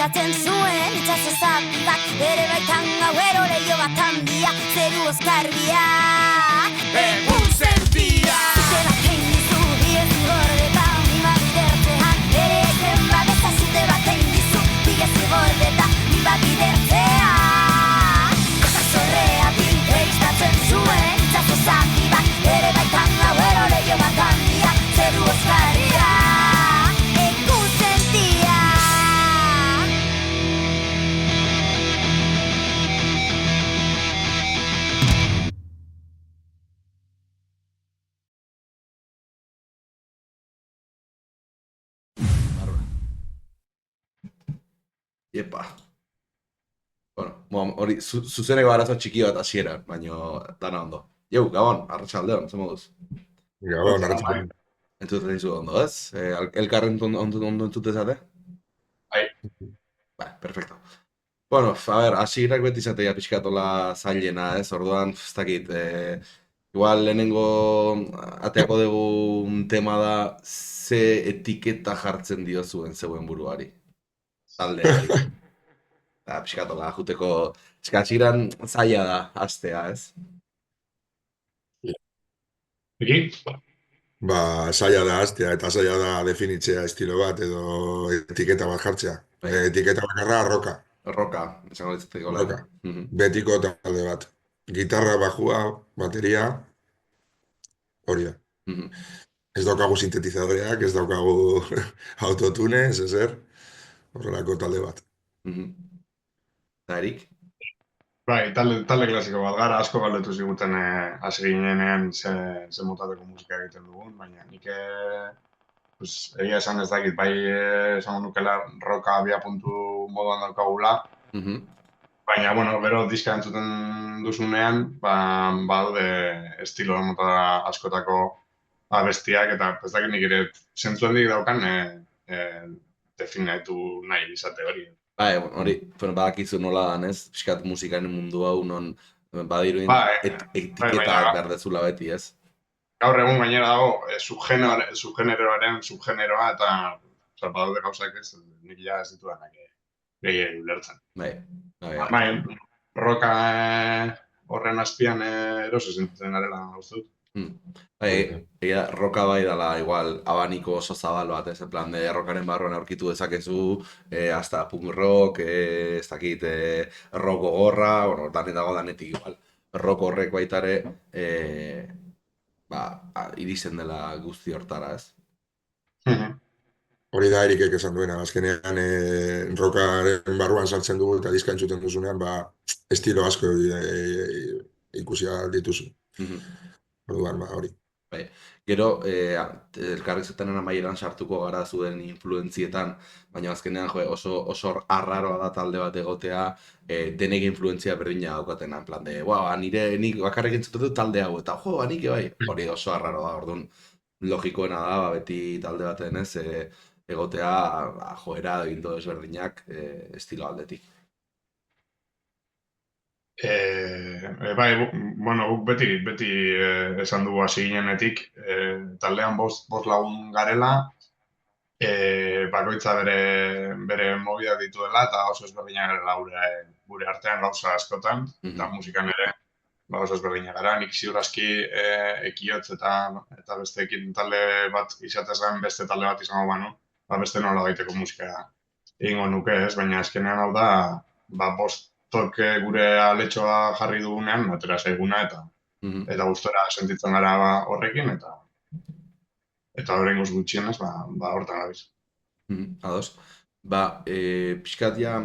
Irtitatzen zuen itxaso zati bat, bere baitan gauero leio bat handia, zeru oskarbia. Egun sentia! Zute bat egin dizu, bide zigordeta, nima bidertzean, ere eten babesa zute bat egin dizu, bide zigordeta, nima bidertzea. Zorreatik eriztatzen zuen itxaso zati bat, bere baitan gauero leio bat handia, zeru oskarbia. Egun sentia! Iepa. Bueno, hori, zuzeneko arazo txiki bat hasieran, baina dana ondo. Jau, Gabon, arratsaldeon, ze moduz? Gabon, arratsaldeon. Entzuten dizu ondo, ez? Elkarren ondo entzutezate? Bai. Ba, perfecto. Bueno, a ver, hasierak beti izatea pixkatola zailena, ez? Orduan, ez dakit, igual lehenengo ateako dugu tema da ze etiketa jartzen diozuen zeuen buruari. Taldeari. Eta pixkatola, juteko eskatxiran zaila da, hastea, ez? Eki? Ba, zaila da hastea eta zaila da definitzea estilo bat edo etiketa bat jartzea. Bai. Etiketa bakarra roka. Roka, esango ditzateko Roka. Betiko talde bat. Gitarra, bajua, bateria, hori da. Ez daukagu sintetizadoreak, ez daukagu autotune, ez ezer, horrelako talde bat. Eta Erik? Bai, talde klasiko bat gara, asko galdetu ziguten hasi ginenean ze motateko musika egiten dugun, baina nik egia esan ez dakit, bai esango nukela roka abia puntu moduan daukagula, baina, bueno, bero diska entzuten duzunean, badaude estilo mota askotako abestiak, eta ez dakit nik ere zentzu handik daukan definatu nahi izate hori. Bai, hori, badakizu nola dan, ez? Piskat musikaren mundu hau, non badiruin etiketak behar dezula beti, ez? Gaur egun gainera dago, subgeneroaren subgeneroa, eta badaude gauzak ez, nik ja ez ditudanak gehiagin ulertzen. Bai. Roka horren azpian eroso zintzen garela uste dut. Roka bai dela, igual, abaniko oso zabal bat, ez? En plan, rockaren barruan aurkitu dezakezu, hasta punk rock, ez dakit, rock gogorra, bueno, dago danetik igual. Rock horrek baitare, iristen dela guzti hortara, ez? Hori da Erikek esan duena, azkenean rockaren barruan sartzen dugu eta diska entzuten duzunean, estilo asko ikusia dituzu. Orduan, hori. Bai. Gero, elkarrizketaren amaieran sartuko gara zuen influentzietan, baina azkenean oso arraroa da talde bat egotea, denek influentzia berdina daukatena, en plan de, nik bakarrik entzuten dut talde hau, eta nik bai, hori oso arraroa da, orduan logikoena da, beti talde baten ez, egotea joera egindu desberdinak estilo aldetik. Bai, bueno, guk beti esan dugu hasi ginenetik, taldean bost lagun garela, bakoitza bere mobiak dituela eta oso ezberdinak garela gure artean gauza askotan, eta musikan ere oso ezberdinak gara. Nik ziur aski ekiotz eta besteekin talde bat izatez gain beste talde bat izango banu, beste nola gaiteko musika egingo nuke ez, baina azkenean hau da, bost gure aletxoa jarri dugunean, atera zaiguna eta gustora sentitzen gara horrekin, eta horrengoz gutxienez, hortan gabiz. Ados. Pixkat ja,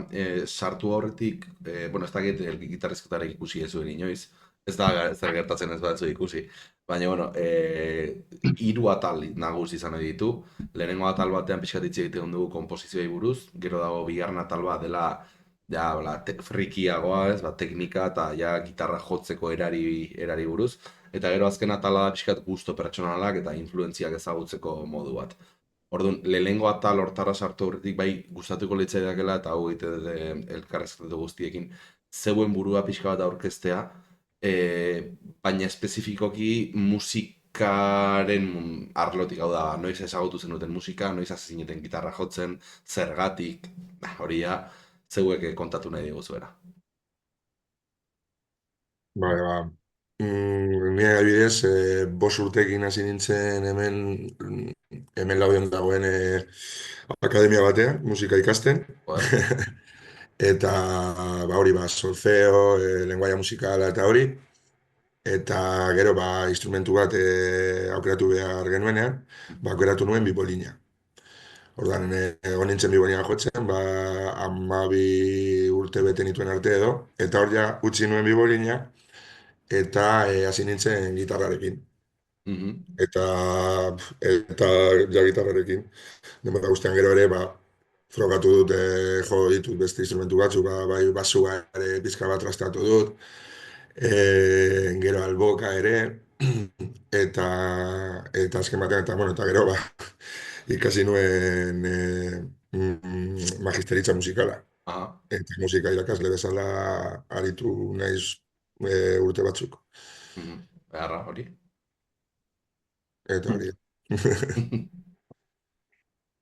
sartu horretik, bueno, ez dakit gitarrizketarek ikusi ez zuen inoiz, ez da zer gertatzen ez batzu ikusi, baina, bueno, 3 atal nagusi izan ditu, lehenengo atal batean pixkat hitz egiten dugu konposizioei buruz, gero dago bigarren atal bat dela frikiagoa, ez, teknika eta gitarra jotzeko erari buruz, eta gero azken atala da pixkat gusto pertsonalak eta influentziak ezagutzeko modu bat. Orduan, lehenengo atal hortara sartu horretik bai gustatuko litzaidakeela eta hau egite elkarrezketu guztiekin zeuen burua pixka bat aurkeztea, baina espezifikoki musikaren arlotik, hau da, noiz ezagutu zenuten musika, noiz hasi zineten gitarra jotzen, zergatik, hori ja, zeuek kontatu nahi diguzuera. Bale, ba. Ni adibidez, 5 urtekin hasi nintzen hemen Laudion dagoen akademia batean, musika ikasten. Joder. Eta, ba, hori, ba, solfeo, lenguaia musikala eta hori. Eta gero, ba, instrumentu bat aukeratu behar genuenean, ba, aukeratu nuen bibolina. Ordan, egon nintzen bibolina jotzen, ba, 12 urte bete nituen arte edo, eta hor ja, utzi nuen bibolina, eta hasi nintzen gitarrarekin. Eta, eta ja gitarrarekin. Denbora guztian gero ere, ba, frogatu dut, jo ditut beste instrumentu batzuk, ba, bai basua ere pizka bat trastatu dut, gero alboka ere, eta azken batean, eta, bueno, eta gero, ba, ikasi nuen magisteritza musikala. Aha. Eta musika irakasle bezala aritu naiz urte batzuk. Beharra, hori. Eta hori.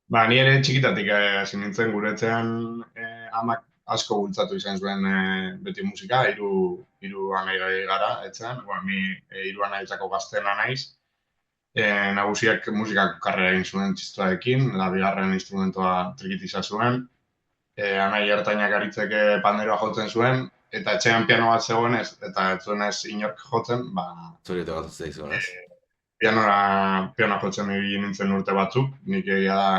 Ba, ni ere txikitatik hasi nintzen guretzean amak asko bultzatu izan zuen beti musika, hiru anai gara, etxean. Bueno, ni hiru anaietako gaztena naiz. Nagusiak musikak karrera egin zuen txistoarekin, da bigarren instrumentua trikitiza zuen. Anai ertainak aritzeke panderoa jotzen zuen, eta etxean piano bat zegoenez, eta ez zuenez inork jotzen, ba... Zuri tokatu zaizuen, ez? Pianoa jotzen egin nintzen urte batzuk, nik egia da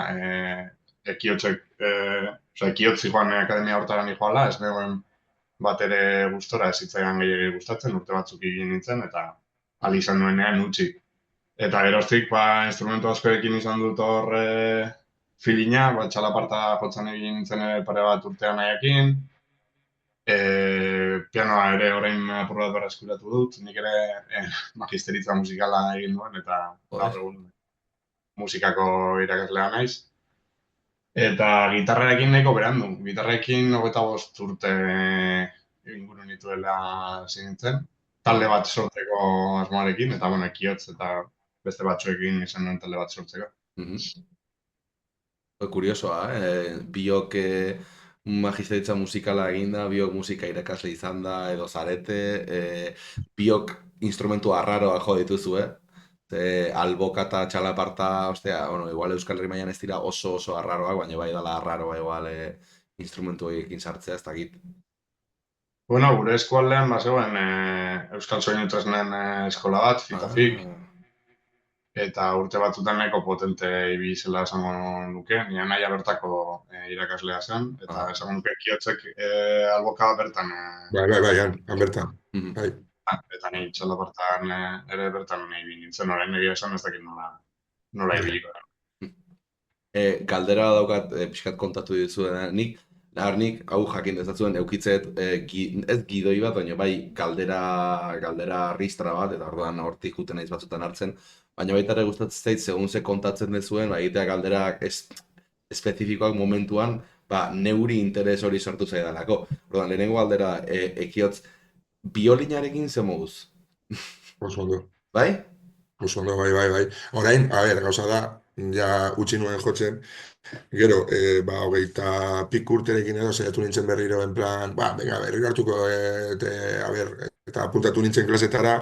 ekiotzi joan akademia hortara joala, ez negoen bat ere gustora, ez zitzaidan gehiagik gustatzen, urte batzuk egin nintzen, eta ahal izan nuenean utzi. Eta geroztik, ba, instrumentu askorekin izan dut hor filina, ba, txalaparta jotzen egin nintzen pare bat urtean nahiakin, pianoa ere orain apur bat berreskuratu dut, nik ere magisteritza musikala egin duen, eta gaur egun musikako irakaslea naiz. Eta gitarrarekin nahiko berandu. Gitarrarekin 25 urte inguru nituela zintzen. Talde bat sortzeko asmoarekin, eta bueno, ekiotz eta beste batzuekin izan duen talde bat sortzeko. Kuriosoa, biok magisteritza musikala eginda, biok musika irakasle izan da, edo zarete, biok instrumentu arraroa jo dituzue, alboka eta txalaparta, ostia, bueno, igual Euskal Herri mailan ez dira oso arraroak, baina bai dala arraroa igual instrumentu horiekin sartzea, ez dakit. Bueno, gure eskualdean bazegoen Euskal Soinu Tresnen eskola bat, Fitofik, eta urte batzutan nahiko potente ibizela esango nuke, nire naia bertako irakaslea zen, eta esango nuke kiotzek alboka bertan. Bai, han bertan. Bai. Eta nahi txalapartan ere bertan nahi nintzen, orain egia esan ez dakit nola ibiliko. Galdera daukat, pixkat kontatu dituzuen, nik hau jakin dezatzuen eukitzet, ez gidoi bat, baina bai galdera ristra bat, eta orduan hortik juten naiz batzutan hartzen, baina baita ere gustatzen zait, segun ze kontatzen dezuen, egitea galderak espezifikoak momentuan, neuri interes hori sortu zaidalako. Orduan, lehenengo galdera, ekiotz, biolinarekin ze moduz? Oso ondo. Bai? Oso ondo, bai. Orain, gauza da, ja utzi nuen jotzen, gero, 20 pik urterekin edo, saiatu nintzen berriro, en plan, berriro hartuko, eta apuntatu nintzen klasetara,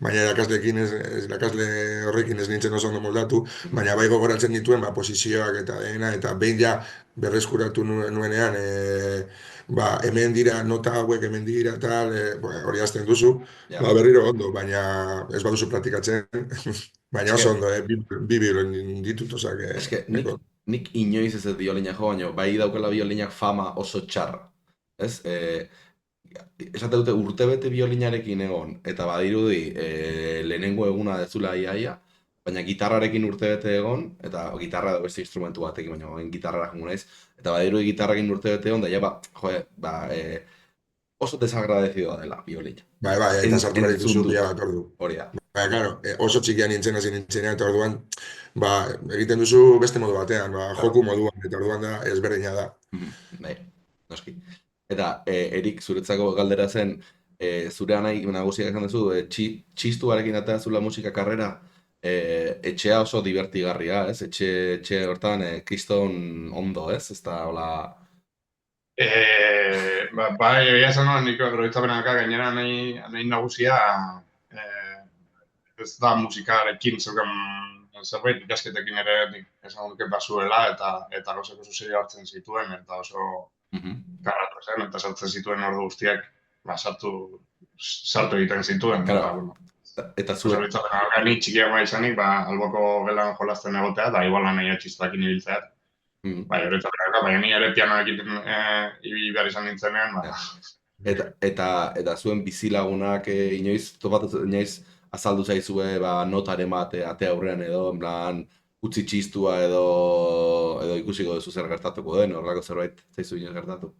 baina irakasle horrekin ez nintzen oso ondo moldatu, baina bai gogoratzen dituen, posizioak eta dena, eta behin ja berreskuratu nuenean, hemen dira, nota hauek hemen dira, tal, hori hasten duzu, berriro ondo, baina ez baduzu praktikatzen, baina oso ondo, bi biolin ditut, osak. Eske, nik inoiz ez biolina jo, baina bai daukela biolinak fama oso txarra. Ez? Esate dute urtebete biolinarekin egon, eta badirudi lehenengo eguna dezula iaia, baina gitarrarekin urtebete egon, eta gitarra edo beste instrumentu batekin, baina gitarrara jongu naiz, eta badirudi gitarrarekin urtebete egon, da ja, oso desagradecidoa dela biolina. Bai, eta sartu behar dituzu bila bat ordu. Hori da. Claro, oso txikian hasi nintzenean, eta orduan, egiten duzu beste modu batean, joku moduan, eta orduan da ezberdina da. Bai, noski. Eta Erik, zuretzako galdera zen, zure anai nagusiak esan duzu, txistuarekin atea zula musika karrera, etxea oso divertigarria, ez? Etxe hortan, kriston ondo, ez? Ez da, hola... Bai, egia zen nuen, nik oroitzapenaka gainera nahi nagusia ez da musikarekin zeuken zerbait ikasketekin ere nik esan duke bazuela eta gauzak oso serio hartzen zituen eta oso garratu zen eta sartzen zituen ordu guztiak sartu egiten zituen. Claro. Eta zuen... Zerbitzapenaka ni txikiagoa izanik, alboko gelan jolazten egotea eta igual nahi atxistakin ibiltzea. Bai, oroitzapenaka, baina ni ere pianoekin ibili behar izan nintzenean. Eta zuen bizilagunak inoiz azaldu zaizue notaren bat ate aurrean edo, en plan, utzi txistua edo ikusiko duzu zer gertatuko den, horrelako zerbait zaizu inoiz gertatu?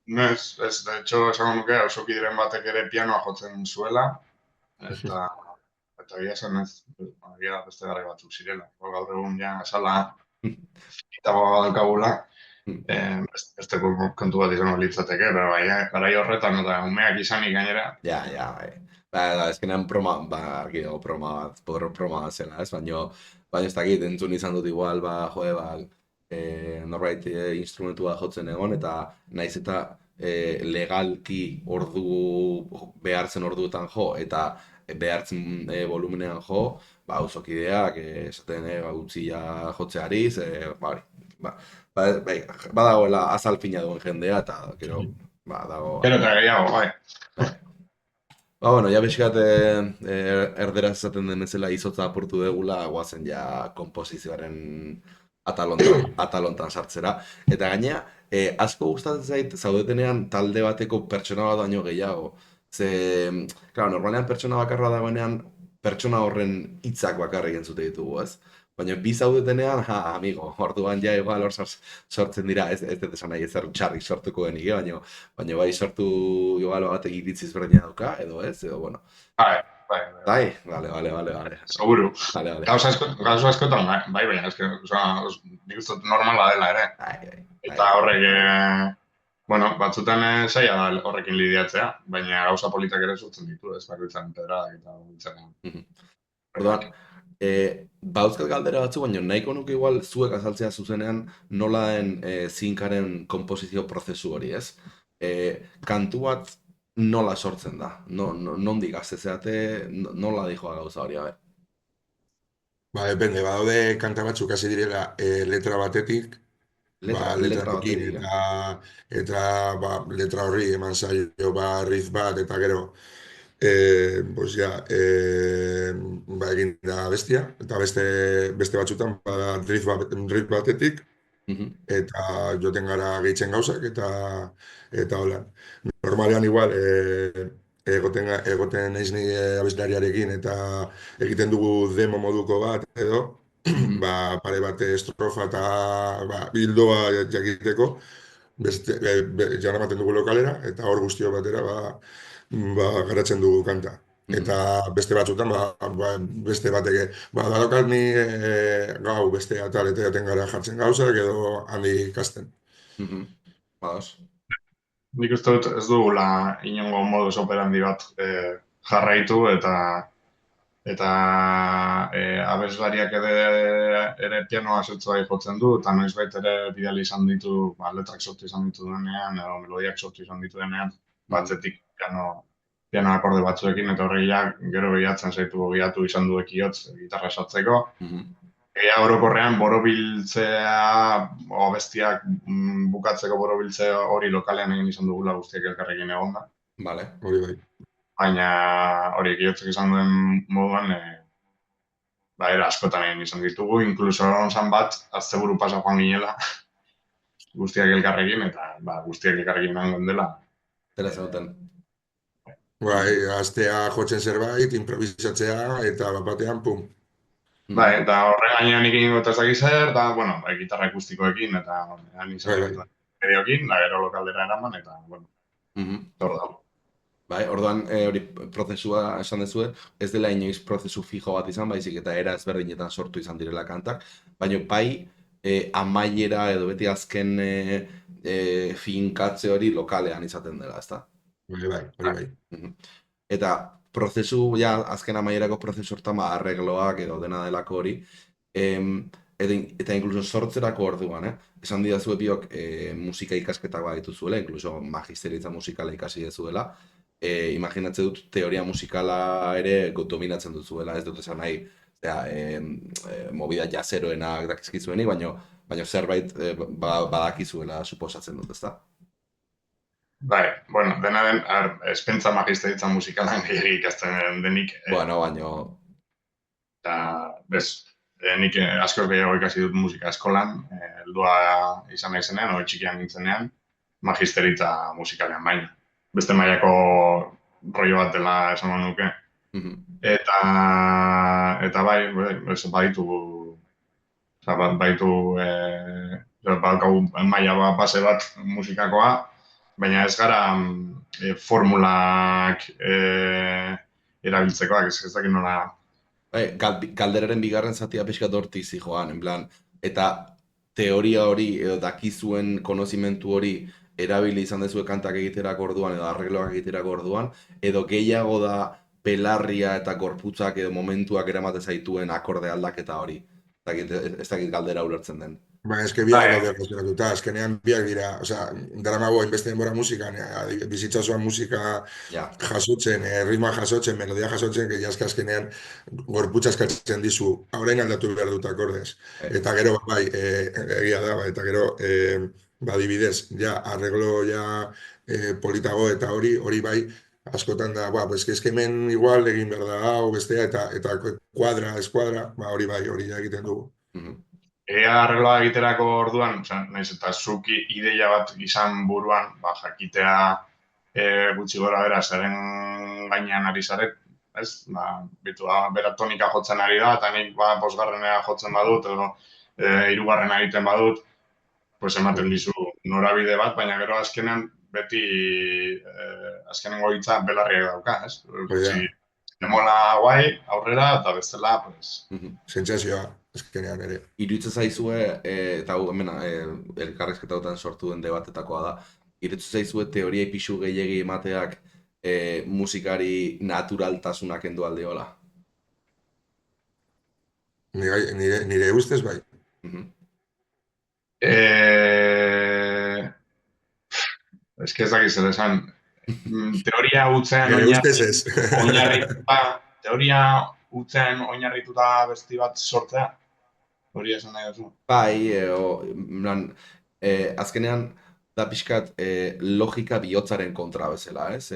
Ez, de hecho, esango nuke, oso kideren batek ere pianoa jotzen zuela, eta egia zen ez, beste gara batzuk zirela. Gaur egun ja, esala, itago daukagula, beste kontu bat izango litzateke, pero bai, garai horretan eta umeak izanik gainera. Ja, bai. Ezkenean proma zela, ez? Baina ez dakit, entzun izan dut igual, norbait instrumentua jotzen egon, eta naiz eta legalki behartzen orduetan jo, eta behartzen volumenean jo, auzokideak esaten utzia jotzeariz, badagoela azalpina duen jendea, eta gero, dago... Gero eta gehiago, bai. Bueno, ja beskat erderaz esaten den ezela izotza apurtu degula, guazen ja komposizioaren atalontan sartzera. Eta gainea, asko gustatzen zait, zaudetenean talde bateko pertsona bat baino gehiago. Ze, claro, normalean pertsona bakarra dagoenean, pertsona horren hitzak bakarrik entzute ditugu, ez? Baina bi zaudetenean, amigo, orduan ja igual hor sortzen dira, ez dut esan nahi ezer txarrik sortuko denik, baina bai sortu igual batek iritziz berdina dauka, edo ez, edo bueno. Bai, vale. Seguru. Gauza askotan, bai, baina, nik uste normala dela ere. Eta horrek, batzutan zaila da horrekin lidiatzea, baina gauza politak ere sortzen ditu, ez bakoitzan pedradak eta gultzenean. Orduan, bauzkat galdera batzu, baina nahiko nuke igual zuek azaltzea zuzenean nola den zinkaren komposizio prozesu hori, ez? Kantu bat nola sortzen da? Nondik gaztezeate, nola dijoa gauza hori, haber? Depende, badaude kanta batzuk hasi direla letra batetik, letra batetik, eta letra horri eman zaio, riff bat, eta gero, egin da bestia, eta beste batzutan riff batetik, eta joten gara gehitzen gauzak, eta hola. Normalean igual, egoten naiz ni abeslariarekin, eta egiten dugu demo moduko bat, edo, pare bat estrofa eta bildoa jakiteko, jara ematen dugu lokalera, eta hor guztio batera, garatzen dugu kanta. Eta beste batzutan, beste batek, dadokat ni gau beste atal, eta jaten gara jartzen gauzak, edo handi ikasten. Nik uste dut ez dugula inongo modus operandi bat jarraitu, eta abeslariak ere pianoa zutzuai jotzen du, eta noizbait ere bidali izan ditu, letrak sortu izan ditu denean, edo melodiak sortu izan ditu denean, batzetik piano akorde batzuekin, eta horregiak gero behiatzen zaitu behiatu izan du ekiotz gitarra sartzeko. Egia orokorrean borobiltzea, bestiak bukatzeko borobiltze hori lokalean egin izan dugula guztiak elkarrekin egon da. Bale, hori bai. Baina hori ekiotzek izan duen moduan, era askotan egin izan ditugu, inkluso zan bat, azteburu pasa joan ginela, guztiak elkarrekin, eta guztiak elkarrekin nangoen dela. Zela zauten. Aztea jotzen zerbait, improvisatzea, eta batean, pum. Eta horre gainean ikin gota ezak izer, eta, gitarra akustikoekin, eta han izan mediokin, gero lokaldera eraman, eta, hor dago. Orduan hori prozesua esan dezue, ez dela inoiz prozesu fijo bat izan, baizik eta era ezberdinetan sortu izan direla kantak, baina amaiera edo beti azken finkatze hori lokalean izaten dela, ezta? Hori bai. Eta prozesu, ja, azken amaierako prozesu hortan, arregloak edo dena delako hori, eta inkluso sortzerako orduan, esan didazu biok musika ikasketak badituzuela, inkluso magisteritza musikala ikasi dezuela, imaginatze dut teoria musikala ere dominatzen duzuela, ez dut esan nahi, movida jazeroenak dakizkizuenik, baina zerbait badakizuela suposatzen dut, ezta? Bai, bueno, dena den, espentza magisteritza musikalan gehiagik ikasten denik. Bueno, baino... Eta, bez, nik asko gehiago ikasi dut musika eskolan, heldua izan nahi zenean, hori txikian nintzenean, magisteritza musikalean baina. Beste mailako rollo bat dela esan nuke. Eta bai, baditu maila base bat musikakoa, baina ez gara formulak erabiltzekoak, ez dakit nola. Galderaren bigarren zatia pixkat hortik zijoan, en plan, eta teoria hori, edo dakizuen konozimentu hori erabili izan dezue kantak egiterako orduan, edo arregloak egiterako orduan, edo gehiago da pelarria eta gorputzak edo momentuak eramate zaituen akorde aldaketa hori. Ez dakit galdera ulertzen den. Ba, eske biak daude konzionatuta, azkenean biak dira, osea, daramago inbeste denbora musikan, bizitza osoan musika jasotzen, ritmoa jasotzen, melodia jasotzen, que jaska azkenean gorputza eskatzen dizu, orain aldatu behar dut akordez. Eta gero, bai, egia da, eta gero, badibidez, ja, arreglo, ja, politago eta hori bai, askotan da, pues que hemen igual egin behar da, hau bestea, eta kuadra, eskuadra, hori bai, hori egiten dugu. Arregloa egiterako orduan, naiz eta zuki ideia bat izan buruan, jakitea gutxi gora bera zeren gainean ari zaret, ez? Bera tonika jotzen ari da, eta nik bosgarrenea jotzen badut, edo hirugarrena egiten badut, pues ematen dizu norabide bat, baina gero azkenean beti azkenengo hitza belarriak dauka, ez? Demola guai, aurrera, eta bestela, pues... Sentsazioa, azkenean ere. Iruditzen zaizue, eta hemen elkarrizketautan sortu den debatetakoa da, iruditzen zaizue teoria pixu gehiegi emateak musikari naturaltasuna kendu aldeola? Nire ustez bai. Ez que ez dakiz zer esan, teoria hutzean oinarrituta besti bat sortzea, hori esan nahi duzu. Bai, azkenean da pixkat logika bihotzaren kontra bezala, ez?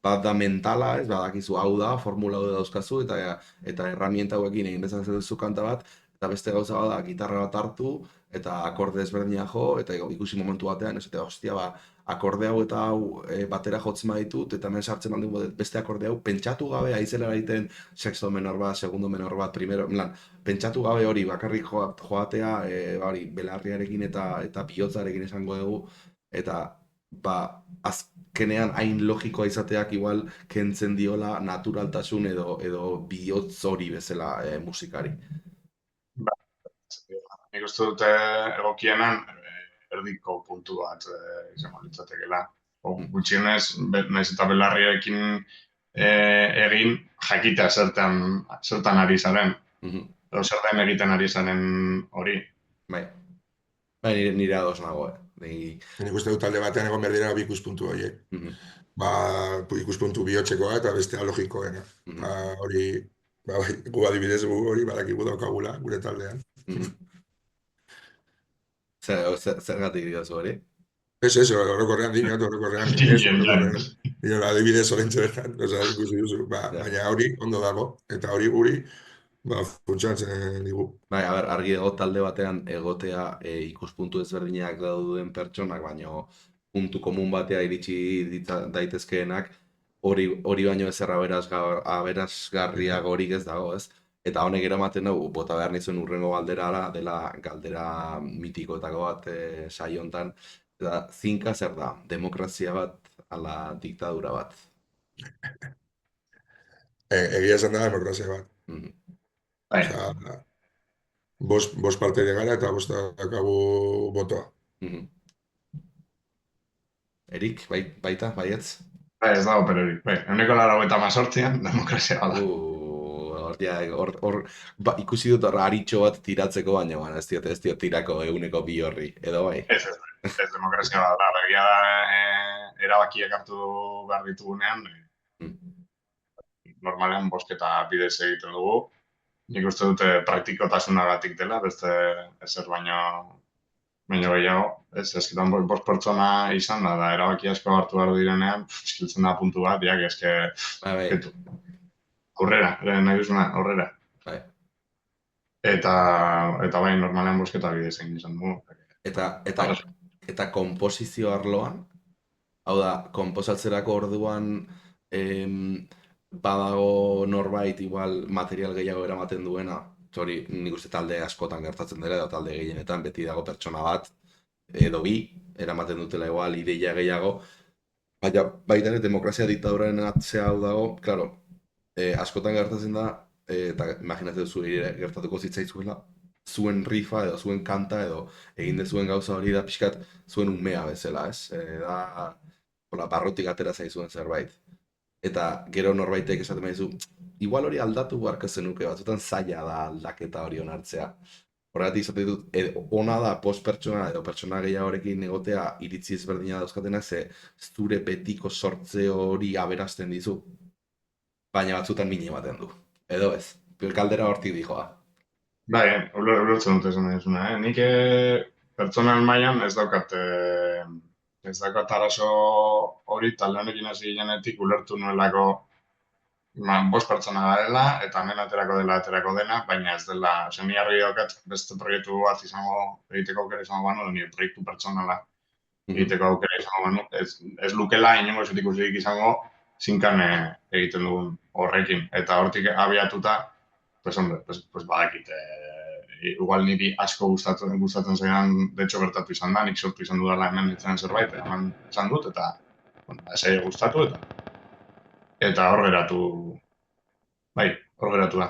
Bat da mentala, ez, badakizu hau da, formula hau dauzkazu, eta herramienta hauekin egin dezakezu duzu kanta bat, eta beste gauza bada, gitarra bat hartu, eta akorde ezberdinak jo, eta ikusi momentu batean, ez, eta hostia, akorde hau eta hau batera jotzen baditut, eta hemen sartzen aldin beste akorde hau, pentsatu gabe aizela egiten sexto menor bat, segundo menor bat, primero, pentsatu gabe hori bakarrik joatea, belarriarekin eta bihotzarekin esango dugu, eta azkenean hain logikoa izateak igual kentzen diola naturaltasun edo bihotz hori bezala musikari. Nik uste dute egokienan, erdiko puntu bat izango litzatekeela. Gutxienez, naiz eta belarriarekin egin jakitea zertan ari zaren. Edo zertan egiten ari zaren hori. Bai, nire ados nago. Nik uste dut talde batean egon behar dira bi ikuspuntu horiek. Ikuspuntu bihotzekoa eta bestea logikoena. Hori, gu adibidez hori badakigu daukagula gure taldean. Zergatik diozu hori? Ez, horrekorrean dinat, horrekorrean adibidez horrentxe bertan, ikusi duzu, baina hori ondo dago, eta hori guri funtsatzen digu. Bai, argi dago talde batean egotea ikuspuntu ezberdinak dauduen pertsonak, baina puntu komun batea iritsi daitezkeenak, hori baino ezer aberasgarriago horik ez dago, ez? Eta honek eramaten dugu, bota behar nizuen urrengo galdera dela galdera mitikoetako bat saio hontan. Eta zinka zer da, demokrazia bat ala diktadura bat? Egia esan da demokrazia bat. Bost parte gara eta bost dakagu botoa. Erik, baita, baietz? Ez dago perorik. Bai, 98an demokrazia da. Ikusi dut hor aritxo bat tiratzeko, baina ez diot tirako 100 bi horri, edo bai? Ez demokrazia da. Egia da, erabakiak hartu behar ditugunean, Mm. normalean bosketa bidez egiten dugu. Nik uste dute praktikotasunagatik dela, beste ezer baino gehiago. Ez, ezketan bost pertsona izan da erabaki asko hartu behar direnean, eskiltzen da puntu bat, diak eske, Bai, ketu. Aurrera, nahi duzuna, aurrera. bai. Eta bai, normalean bosketa bidez egin izan dugu. Eta, eta, eta komposizio arloan, hau da, komposatzerako orduan badago norbait igual material gehiago eramaten duena, hori nik uste talde askotan gertatzen dela, edo talde gehienetan beti dago pertsona bat, edo bi, eramaten dutela igual ideia gehiago, baina baita ere demokrazia diktaduraren atzea hau dago, claro, askotan gertatzen da, eta imaginatzen duzu ere gertatuko zitzaizuela, zuen rifa edo zuen kanta edo egin dezuen gauza hori da pixkat zuen umea bezala, ez? Da, hola, barrutik atera zaizuen zerbait. Eta gero norbaitek esaten baizu, igual hori aldatu beharko zenuke, batzutan zaila da aldaketa hori onartzea. Horregatik izaten dut, ona da post pertsona edo pertsona gehiagorekin egotea iritzi ezberdina dauzkatenak, ze zure betiko sortze hori aberazten dizu, baina batzutan mine ematen du. Edo ez, galdera hortik dijoa. Bai, ulertzen dut esan duzuna, Nik pertsonal mailan ez daukat arazo hori talde honekin hasi ginenetik ulertu nuelako bost pertsona garela eta hemen aterako dena, baina ez dela, ni argi daukat beste proiektu bat egiteko aukera izango banu, nire proiektu pertsonala egiteko aukera izango banu, ez lukela inongo esutik usirik izango zinkan egiten dugun horrekin, eta hortik abiatuta, pues hombre, pues badakit, igual niri asko gustatzen zaidan, de hecho gertatu izan da, nik sortu izan dudala hemen ditzen zerbait, eman izan dut, eta bueno, ez gustatu, eta hor geratu, bai, hor geratu da.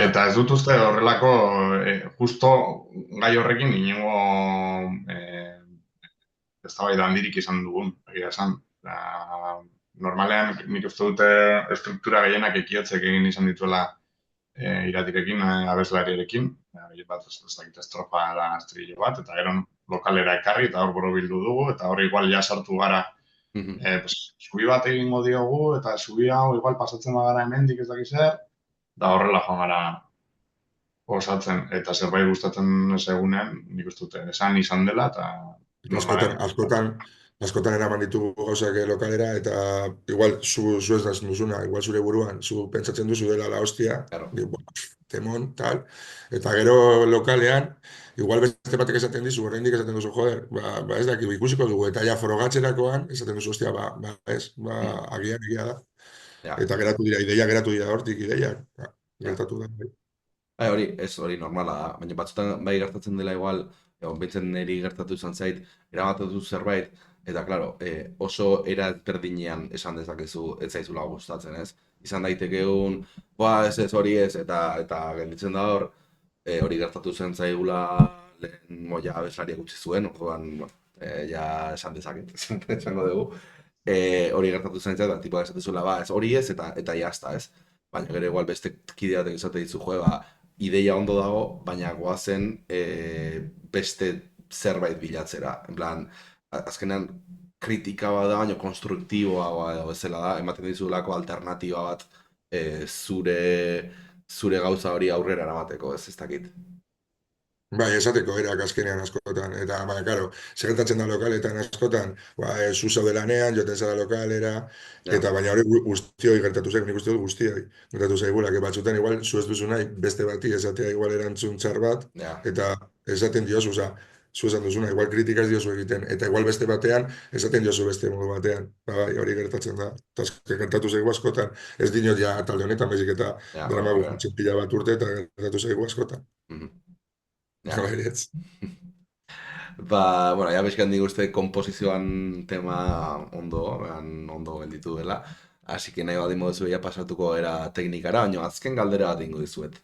Eta ez dut uste horrelako, justo gai horrekin inongo eztabaida handirik izan dugun, egia esan. Normalean nik uste dute estruktura gehienak ekiotzek egin izan dituela iratirekin, abeslariarekin, bat ez dakit estrofa da estribillo bat, eta gero lokalera ekarri eta hor borobildu dugu, eta hor igual ja sartu gara, zubi bat egingo diogu, eta zubi hau igual pasatzen bagara hemendik ez dakiz zer, da horrela joan gara osatzen, eta zerbait gustatzen egunean, nik uste dute esan izan dela, eta askotan eraman ditugu gauzak lokalera, eta igual zu ez da duzuna, igual zure buruan, zu pentsatzen duzu dela la hostia, temon, tal, eta gero lokalean, igual beste batek esaten dizu, oraindik esaten duzu, joder, ba ez dakit, ikusiko dugu, eta ja frogatzerakoan, esaten duzu, hostia, agian egia da. Eta ideia geratu dira hortik, ideiak, gertatu da. Hori normala da, baina batzutan bai gertatzen dela igual, bintzen niri gertatu izan zait, eramaten duzu zerbait, eta claro, oso era ezberdinean esan dezakezu ez zaizula gustatzen, ez? Izan daitekeun, ez hori ez, eta gelditzen da hor, hori gertatu zen zaigula lehen moia abeslariak utzi zuen, orduan, ja esan dezaket, esango dugu. Hori gertatu zen zait, tipa esatezuela, ez hori ez, eta jazta, ez? Baina gero igual beste kideatek izate dizu, ideia ondo dago, baina goazen beste zerbait bilatzera. En plan, azkenean kritika bat da, baina konstruktiboa edo bezala da, ematen dizulako alternatiba bat zure gauza hori aurrera eramateko, ez dakit. Bai, esateko erak azkenean askotan, eta, baina, karo, segertatzen da lokaletan askotan, zu zaude lanean, joten zara lokalera, eta baina hori guztioi gertatu zaik, nik uste dut guztioi gertatu zaigula, batzutan igual zu ez duzu nahi beste bati esatea igual erantzun txar bat, eta esaten diozu, zu esan duzuna, igual kritika ez diozu egiten, eta igual beste batean esaten diozu beste modu batean, bai, hori gertatzen da, eta gertatu zaigu askotan, ez dinot ja talde honetan, bezik eta drama guztitzen pila bat urte, eta gertatu zaigu askotan. Bueno, ja bezkan nik uste komposizioan tema ondo gelditu dela, así que nahi baldin moduzu ja pasatuko era teknikara, baina azken galdera bat ingo dizuet.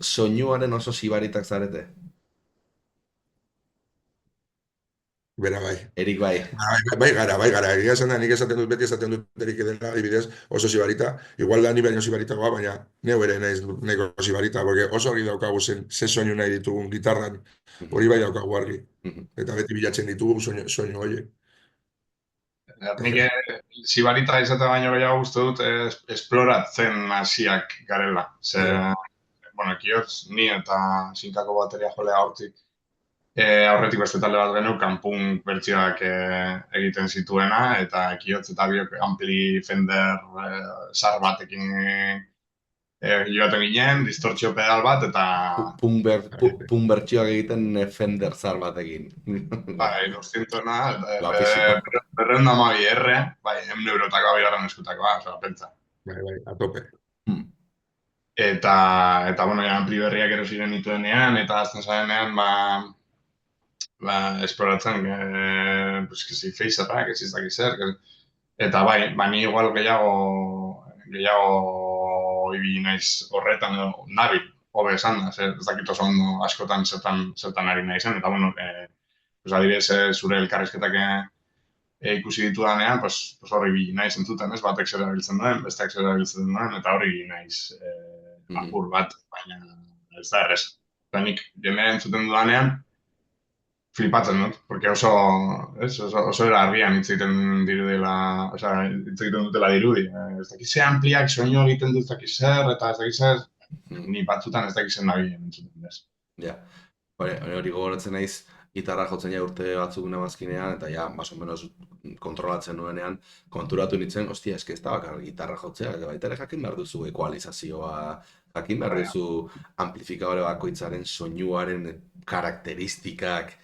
Soinuaren oso sibaritak zarete? Bera bai. Erik bai. Bai gara. Egia esan da, nik beti esaten dut Erik dela, adibidez, oso zibarita. Igual da ni baino zibaritagoa, baina neu ere naiz nahiko zibarita, porque oso argi daukagu ze soinu nahi ditugun gitarran, hori bai daukagu argi. Eta beti bilatzen ditugu soinu horiek. Nik zibarita izatea baino gehiago uste dut esploratzen hasiak garela. Bueno, kiotz, ni eta zinkako bateria jolea hortik aurretik beste talde bat genuen, punk bertsioak egiten zituena, eta kiotz eta biok ampli Fender zar batekin joaten ginen, distortzio pedal bat, eta... Punk bertsioak egiten Fender zar batekin. Bai, 200-na, berreunda amabi erre, bai, €1 abigarren eskutakoa, oza, pentsa. Bai, a tope. Eta bueno, ampli berriak erosiren nituenean, eta azten zarenean, esploratzen, Phaserrak, ez izaki zer, eta bai, ni igual gehiago ibili naiz horretan, nabil, hobe esan da, ez dakit oso ondo askotan zertan ari naizen, eta bueno, adibidez, zure elkarrizketak ikusi ditudanean, horri ibili naiz entzuten, ez, batek zer erabiltzen duen, besteak zer erabiltzen duen, eta horri ibili naiz apur bat, baina ez da errez. Eta nik jendea entzuten dudanean, flipatzen dut, porque oso era argian hitz egiten dirudela, hitz egiten dutela dirudi. Ez dakiz ze ampliak soinu egiten dut, ez dakiz zer, eta ez dakiz zer, ni batzutan ez dakiz zen nabilen entzuten dez. Ja, hori gogoratzen naiz, gitarra jotzen ja urte batzuk nemazkinean, eta ja, más o menos kontrolatzen nuenean, konturatu nintzen, ostia, eske ez da bakar gitarra jotzea, baita ere jakin behar duzu ekualizazioa, jakin behar duzu amplifikadore bakoitzaren soinuaren karakteristikak,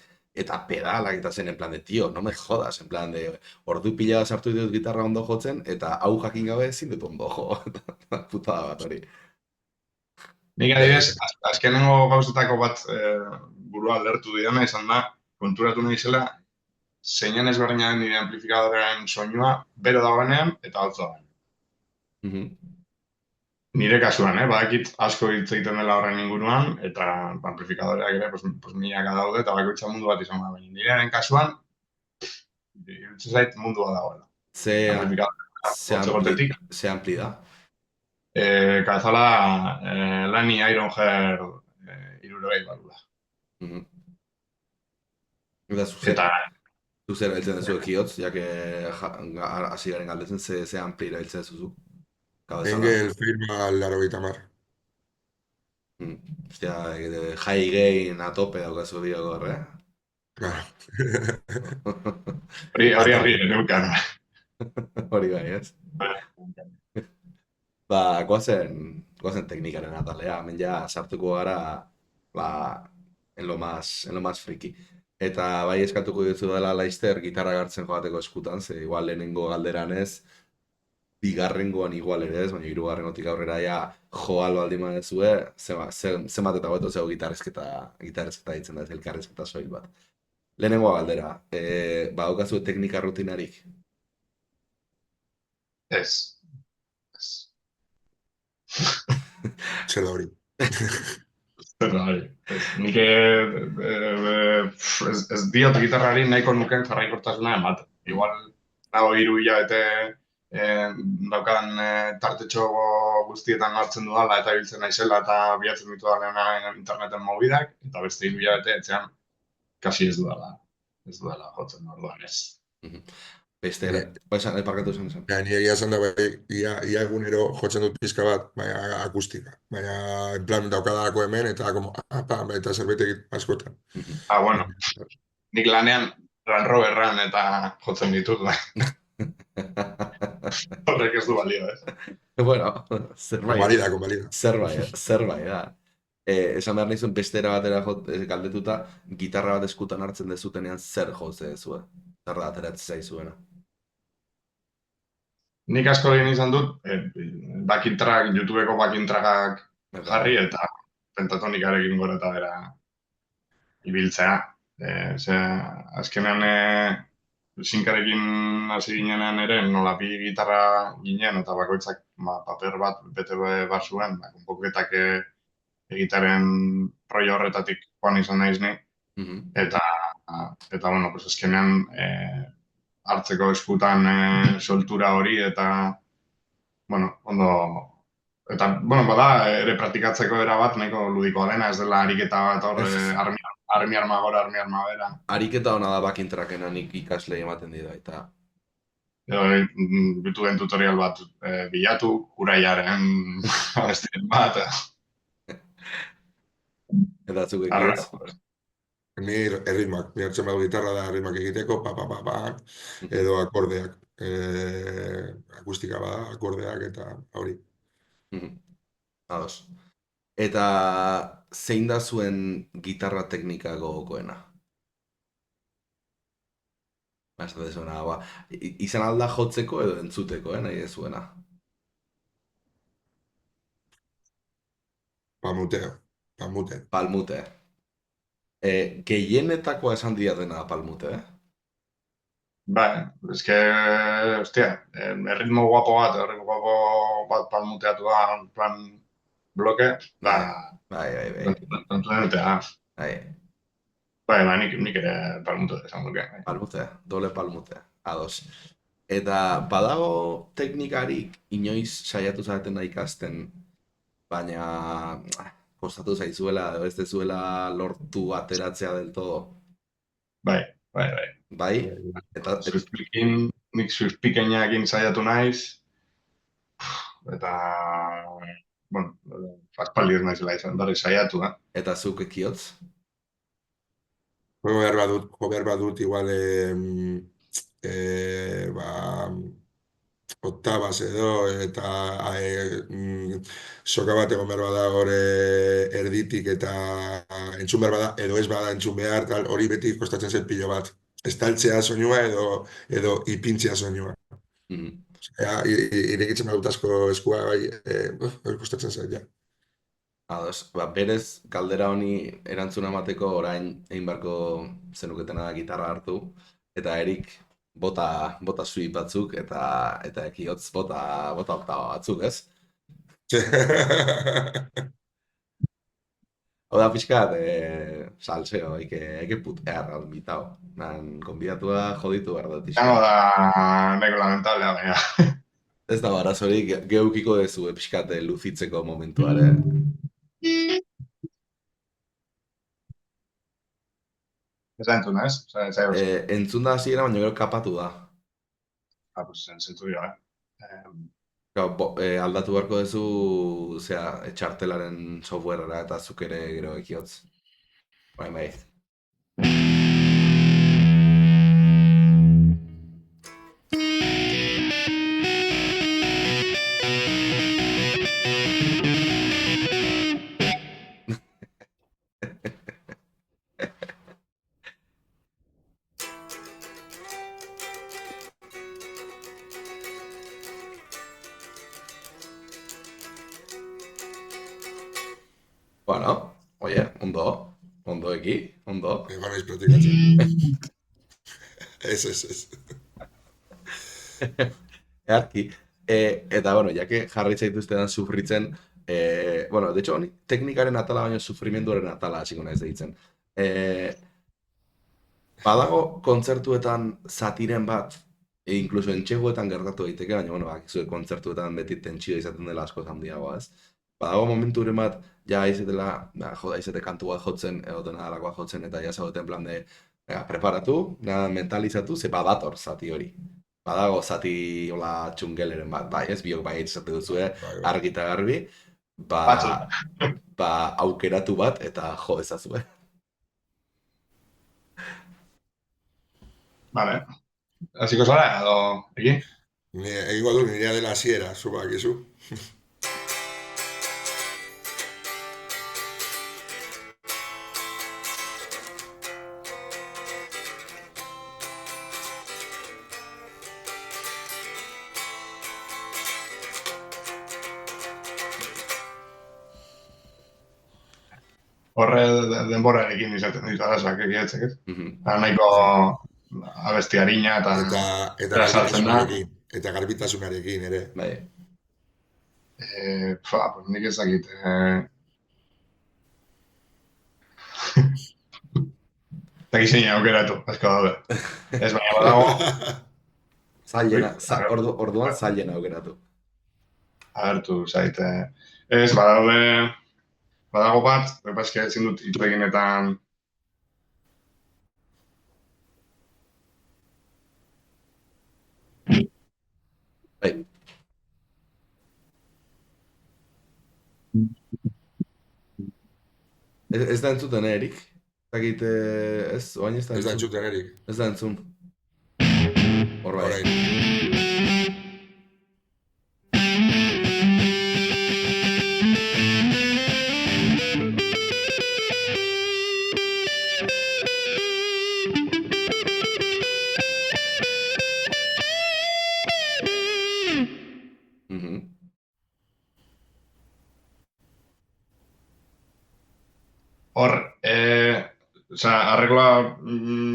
eta pedalak eta zen en plan de, tío, no me jodas, en plan de, ordu pila sartu ditut gitarra ondo jotzen, eta hau jakin gabe ezin dut ondo jo, putada bat hori. Nik adibidez, azkenengo gauzetako bat burua aldertu didana izan da, konturatu nahi zela, zeinen ezberdina den nire amplifikadorean soinua, bero dagoenean eta hotza dagoenean. Nire kasuan, badakit asko hitz egiten dela horren inguruan, eta amplifikadoreak ere, milaka daude, eta bakoitza mundu bat izan da. Nirearen kasuan, iruditzen zait mundua dagoela. Ze ampli da? Kazala Lani Ironhair 60 balula. Eta zuzer heltzen duzu ekiotz, jake hasi garen galdetzen ze ampli erabiltzen duzu. Engel firma 80. Ostia, high gain a tope daukazu dio gorre. Claro. Hori neukan. Hori bai, ez? Goazen teknikaren atalea, hemen ja sartuko gara en lo más friki. Eta bai eskatuko dutzu dela Laizter gitarra gartzen joateko eskutan, ze igual lehenengo galderan ez, bigarrengoan igual ere ez, baina hirugarrengotik aurrera ja joal baldin badezue, zenbat eta hobeto zego gitarrezketa ditzen da, ez elkarrezketa soil bat. Lehenengoa galdera, badaukazu teknika rutinarik? Ez. Zer da hori. Nik ez diot gitarrari nahiko nuken jarraikortasuna ematen. Igual, nago 3 hilabete daukan tartetxo guztietan hartzen dudala eta biltzen naizela eta bilatzen ditu dalean interneten mobidak, eta beste 3 hilabete etxean kasi ez dudala jotzen orduan ez. Beste, parkatu zen zen. Ni egia esan da, ia egunero jotzen dut pizka bat, baina akustika. Baina, en plan, daukadalako hemen, eta eta zerbait egit askotan. Bueno, nik lanean Land Roverran eta jotzen ditut, horrek ez du balio, ez? Bueno, zerbait. Konbalida. Zerbait, da. Esan behar nizun, bestera batera galdetuta, gitarra bat eskutan hartzen dezutenean zer jotze dezue? Zer da ateratzen zaizuena? Nik asko egin izan dut, YouTubeko backing-trackak jarri eta pentatonicarekin gora eta bera ibiltzea. Azkenean sinkarekin hasi ginenean ere, nola bi gitarra ginen eta bakoitzak paper bat bete bar zuen, konpoketak egitaren rollo horretatik joan izan naiz ni. Eta bueno, pues azkenean hartzeko eskutan soltura hori eta, bueno, ondo, eta, bueno, bada, ere praktikatzeko era bat nahiko ludikoa dena, ez dela ariketa bat hor, armi arma gora, armi arma bera. Ariketa hona da backing trackena nik ikaslei ematen dira, eta... YouTubeen tutorial bat bilatu, Uraiaren abestiren bat. Eta zuk ekiotz? Ni erritmak, ni hartzen badu gitarra da erritmak egiteko, edo akordeak. Akustika bada, akordeak eta hori. Ados. Eta zein da zuen gitarra teknika gogokoena? Izan alda jotzeko edo entzuteko, nahi ez zuena? Palmute. Palmute. Gehienetakoa esan diatena palmute, Bai, eske, hostia, erritmo guapo bat palmuteatu da, plan bloke, Bai. Tontuenetea. Bai, nik ere palmute esan duke. Palmute, doble palmute, ados. Eta badago teknikarik inoiz saiatu zaretena ikasten, baina kostatu zaizuela, edo ez dezuela lortu ateratzea del todo. Bai. Bai? Eta... Nik Swift-pikenekin saiatu naiz, eta, bueno, aspaldi ez naizela izan, berri saiatu, Eta zuk ekiotz? Jo behar badut igual, oktabas edo, eta soka bat egon behar bada gore erditik, eta entzun behar bada, edo ez bada entzun behar, hori beti kostatzen zait pilo bat. Estaltzea soinua edo ipintzea soinua. Irekitzen badut asko eskua, hori kostatzen zait, ja. Ados, berez, galdera honi erantzuna emateko orain egin beharko zenuketena gitarra hartu, eta Erik bota sweep batzuk, eta ekiotz bota oktaba batzuk, ez? Oda pixkat, salseo, hay que putear al invitado. Konbidatua joditu behar dut. Zango da neko lamentalea, baina. Ez da barazorik, geukiko dezu pixkat luzitzeko momentuare. Ez da entzuna, ez? Entzun da hasiera, baina gero kapatu da. Pues entzun dira, aldatu beharko duzu txartelaren softwarera eta zuk ere gero ekiotz. Bai. Bueno, oie, ondo eki. Egon naiz praktikatzen. Ez. Earki. Eta, bueno, jake jarri zaituztedan sufritzen, bueno, de hecho, teknikaren atala baino sufrimenduaren atala hasiko naiz deitzen. Badago kontzertuetan zatiren bat, inkluso entxeguetan gertatu daiteke, baina, bueno, kontzertuetan beti tentsio izaten dela asko handiagoa, ez? Badago momenturen bat, ja izate kantu bat jotzen, edo dena alakoa jotzen, eta ja zagoeten plan de, preparatu, mentalizatu, ze badator zati hori. Badago zati hola txungeleren bat, bai, ez biok bai izate duzue, argi eta garbi, aukeratu bat eta jo ezazue. Vale. Hasiko zara, edo egin? Egingo du nirea dela hasiera, zubak izu. Horre denborarekin izaten ditu arazoak egietzek, ez? Nahiko abesti harina eta garbitasunarekin ere. Bai. Pues nik ezakit. dakit zein aukeratu, asko daude. Ez baina badago... Orduan zailena aukeratu. Agertu zaite. Ez, badago bat, bepaske ezin dut hitz eginetan... Bai. Ez da entzuten, Erik? Zakit, ez, oain ez da entzun? Ez da entzuten, Erik. Ez da entzun. Horbai. Hor, arregla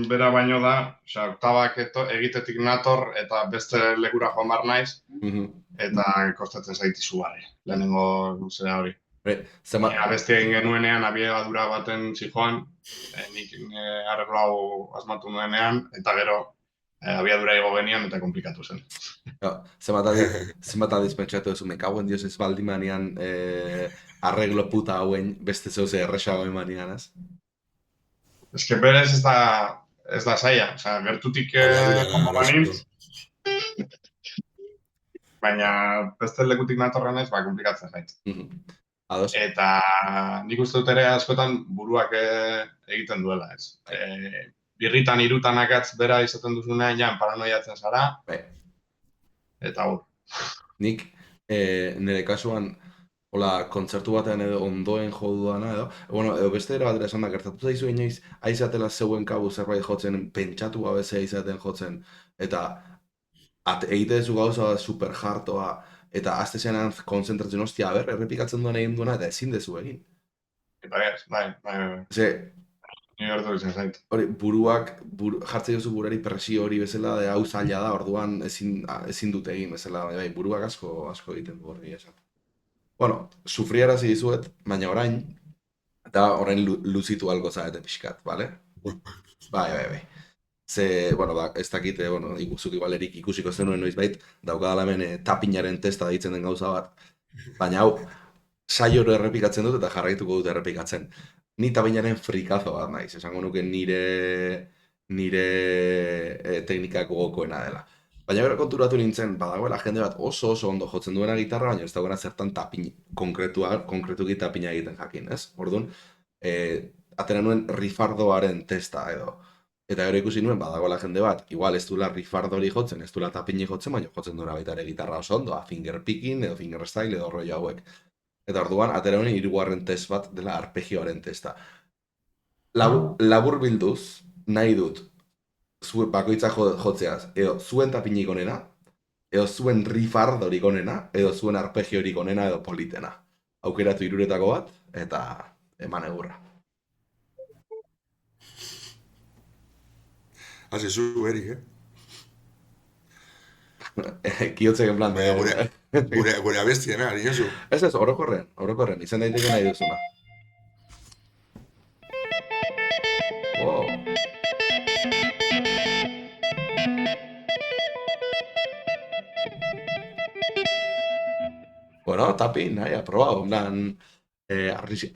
bera baino da, oktabak egitetik nator eta beste lekura joan behar naiz, eta kostatzen zait izugarri, lehenengo zera hori. Abesti egin genuenean, abiadura baten zijoan, nik arregla hau asmatu nuenean, eta gero abiadura igo genian eta komplikatu zen. Zenbat aldiz pentsatu duzu, me cago en Dios ez baldimanean arreglo puta hauen beste zeuze erresago emanean, ez? Ez que berez ez da zaila, gertutik jomo banintz, baina beste lekutik natorren ez, komplikatzen zait. Eta nik uste dut ere askotan buruak egiten duela, ez. Birritan, hirutan akatz bera izaten duzunean, paranoiatzen zara, eta hor. Nik, nire kasuan, hola, kontzertu batean edo ondoen jo duana edo beste ere batera esan da, gertatu zaizu inoiz, aizatela zeuen kabu zerbait jotzen, pentsatu gabezea izaten jotzen, eta egite duzu gauza super jartoa, eta azte zenean konzentratzen hostia, errepikatzen duan egin duena, eta ezin dezu egin. Eta ez, bai. Ni gertu izan zait. Hori, jartzen duzu burari presio hori bezala, hau zaila da, orduan ezin dute egin bezala, bai, buruak asko egiten du hori esan. Bueno, sufriarazi dizuet, baina orain, eta orain luzitu algo zaete pixkat, bale? Bai. Ze, bueno, ez dakit, zuk igual Erik ikusiko zenuen noizbait, daukadala hemen tapinaren testa deitzen den gauza bat, baina hau, saioro errepikatzen dut eta jarraituko dut errepikatzen. Ni tapinaren frikazo bat naiz, esango nuke nire teknikako gokoena dela. Baina gero konturatu nintzen, badagoela jende bat oso ondo jotzen duena gitarra, baina ez dagoena zertan konkretuki tapina egiten jakin, ez? Orduan, atera nuen rifardoaren testa edo. Eta gero ikusi nuen, badagoela jende bat, igual ez duela rifardori jotzen, ez duela tapini jotzen, baina jotzen duena baita ere gitarra oso ondo, finger picking edo finger style edo rollo hauek. Eta orduan, atera nuen hirugarren test bat dela arpegioaren testa. Labur bilduz, nahi dut, bakoitza jotzeaz, edo zuen tapinik onena, edo zuen rifardorik onena, edo zuen arpegiorik onena edo politena. Aukeratu hiruretako bat, eta eman egurra. Hasi zu, Erik, Kiotzek en plan... Gure abestiena, niozu. Ez, orokorren, izan daiteke nahi duzuna. Wow. Bueno, tapi, nahi, aprobado, en plan,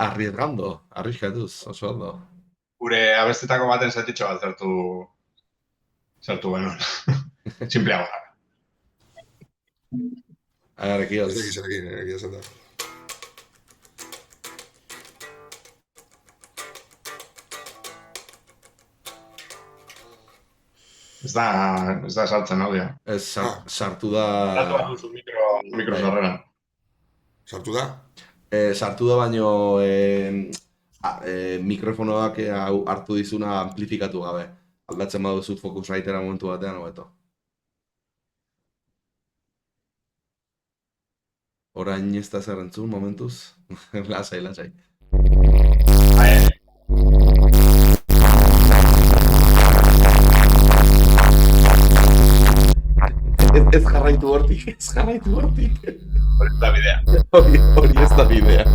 arriesganduz, oso ondo. Gure abestetako baten zatitxo bat zertu genuen. Simpleago da. Agar, ekioz. Ez ekin esan da. Ez da sartzen audio. Ez, sartu da... Sartu bat duzu mikro sarreran. Sartu da? Sartu da baino mikrofonoak hartu dizuna amplifikatu gabe. Aldatzen baduzu Focusritera momentu batean, hobeto. Orain ez da zer entzun, momentuz. Lasai. Ez jarraitu hortik. Hori ez da bidea. Hori ez da bidea.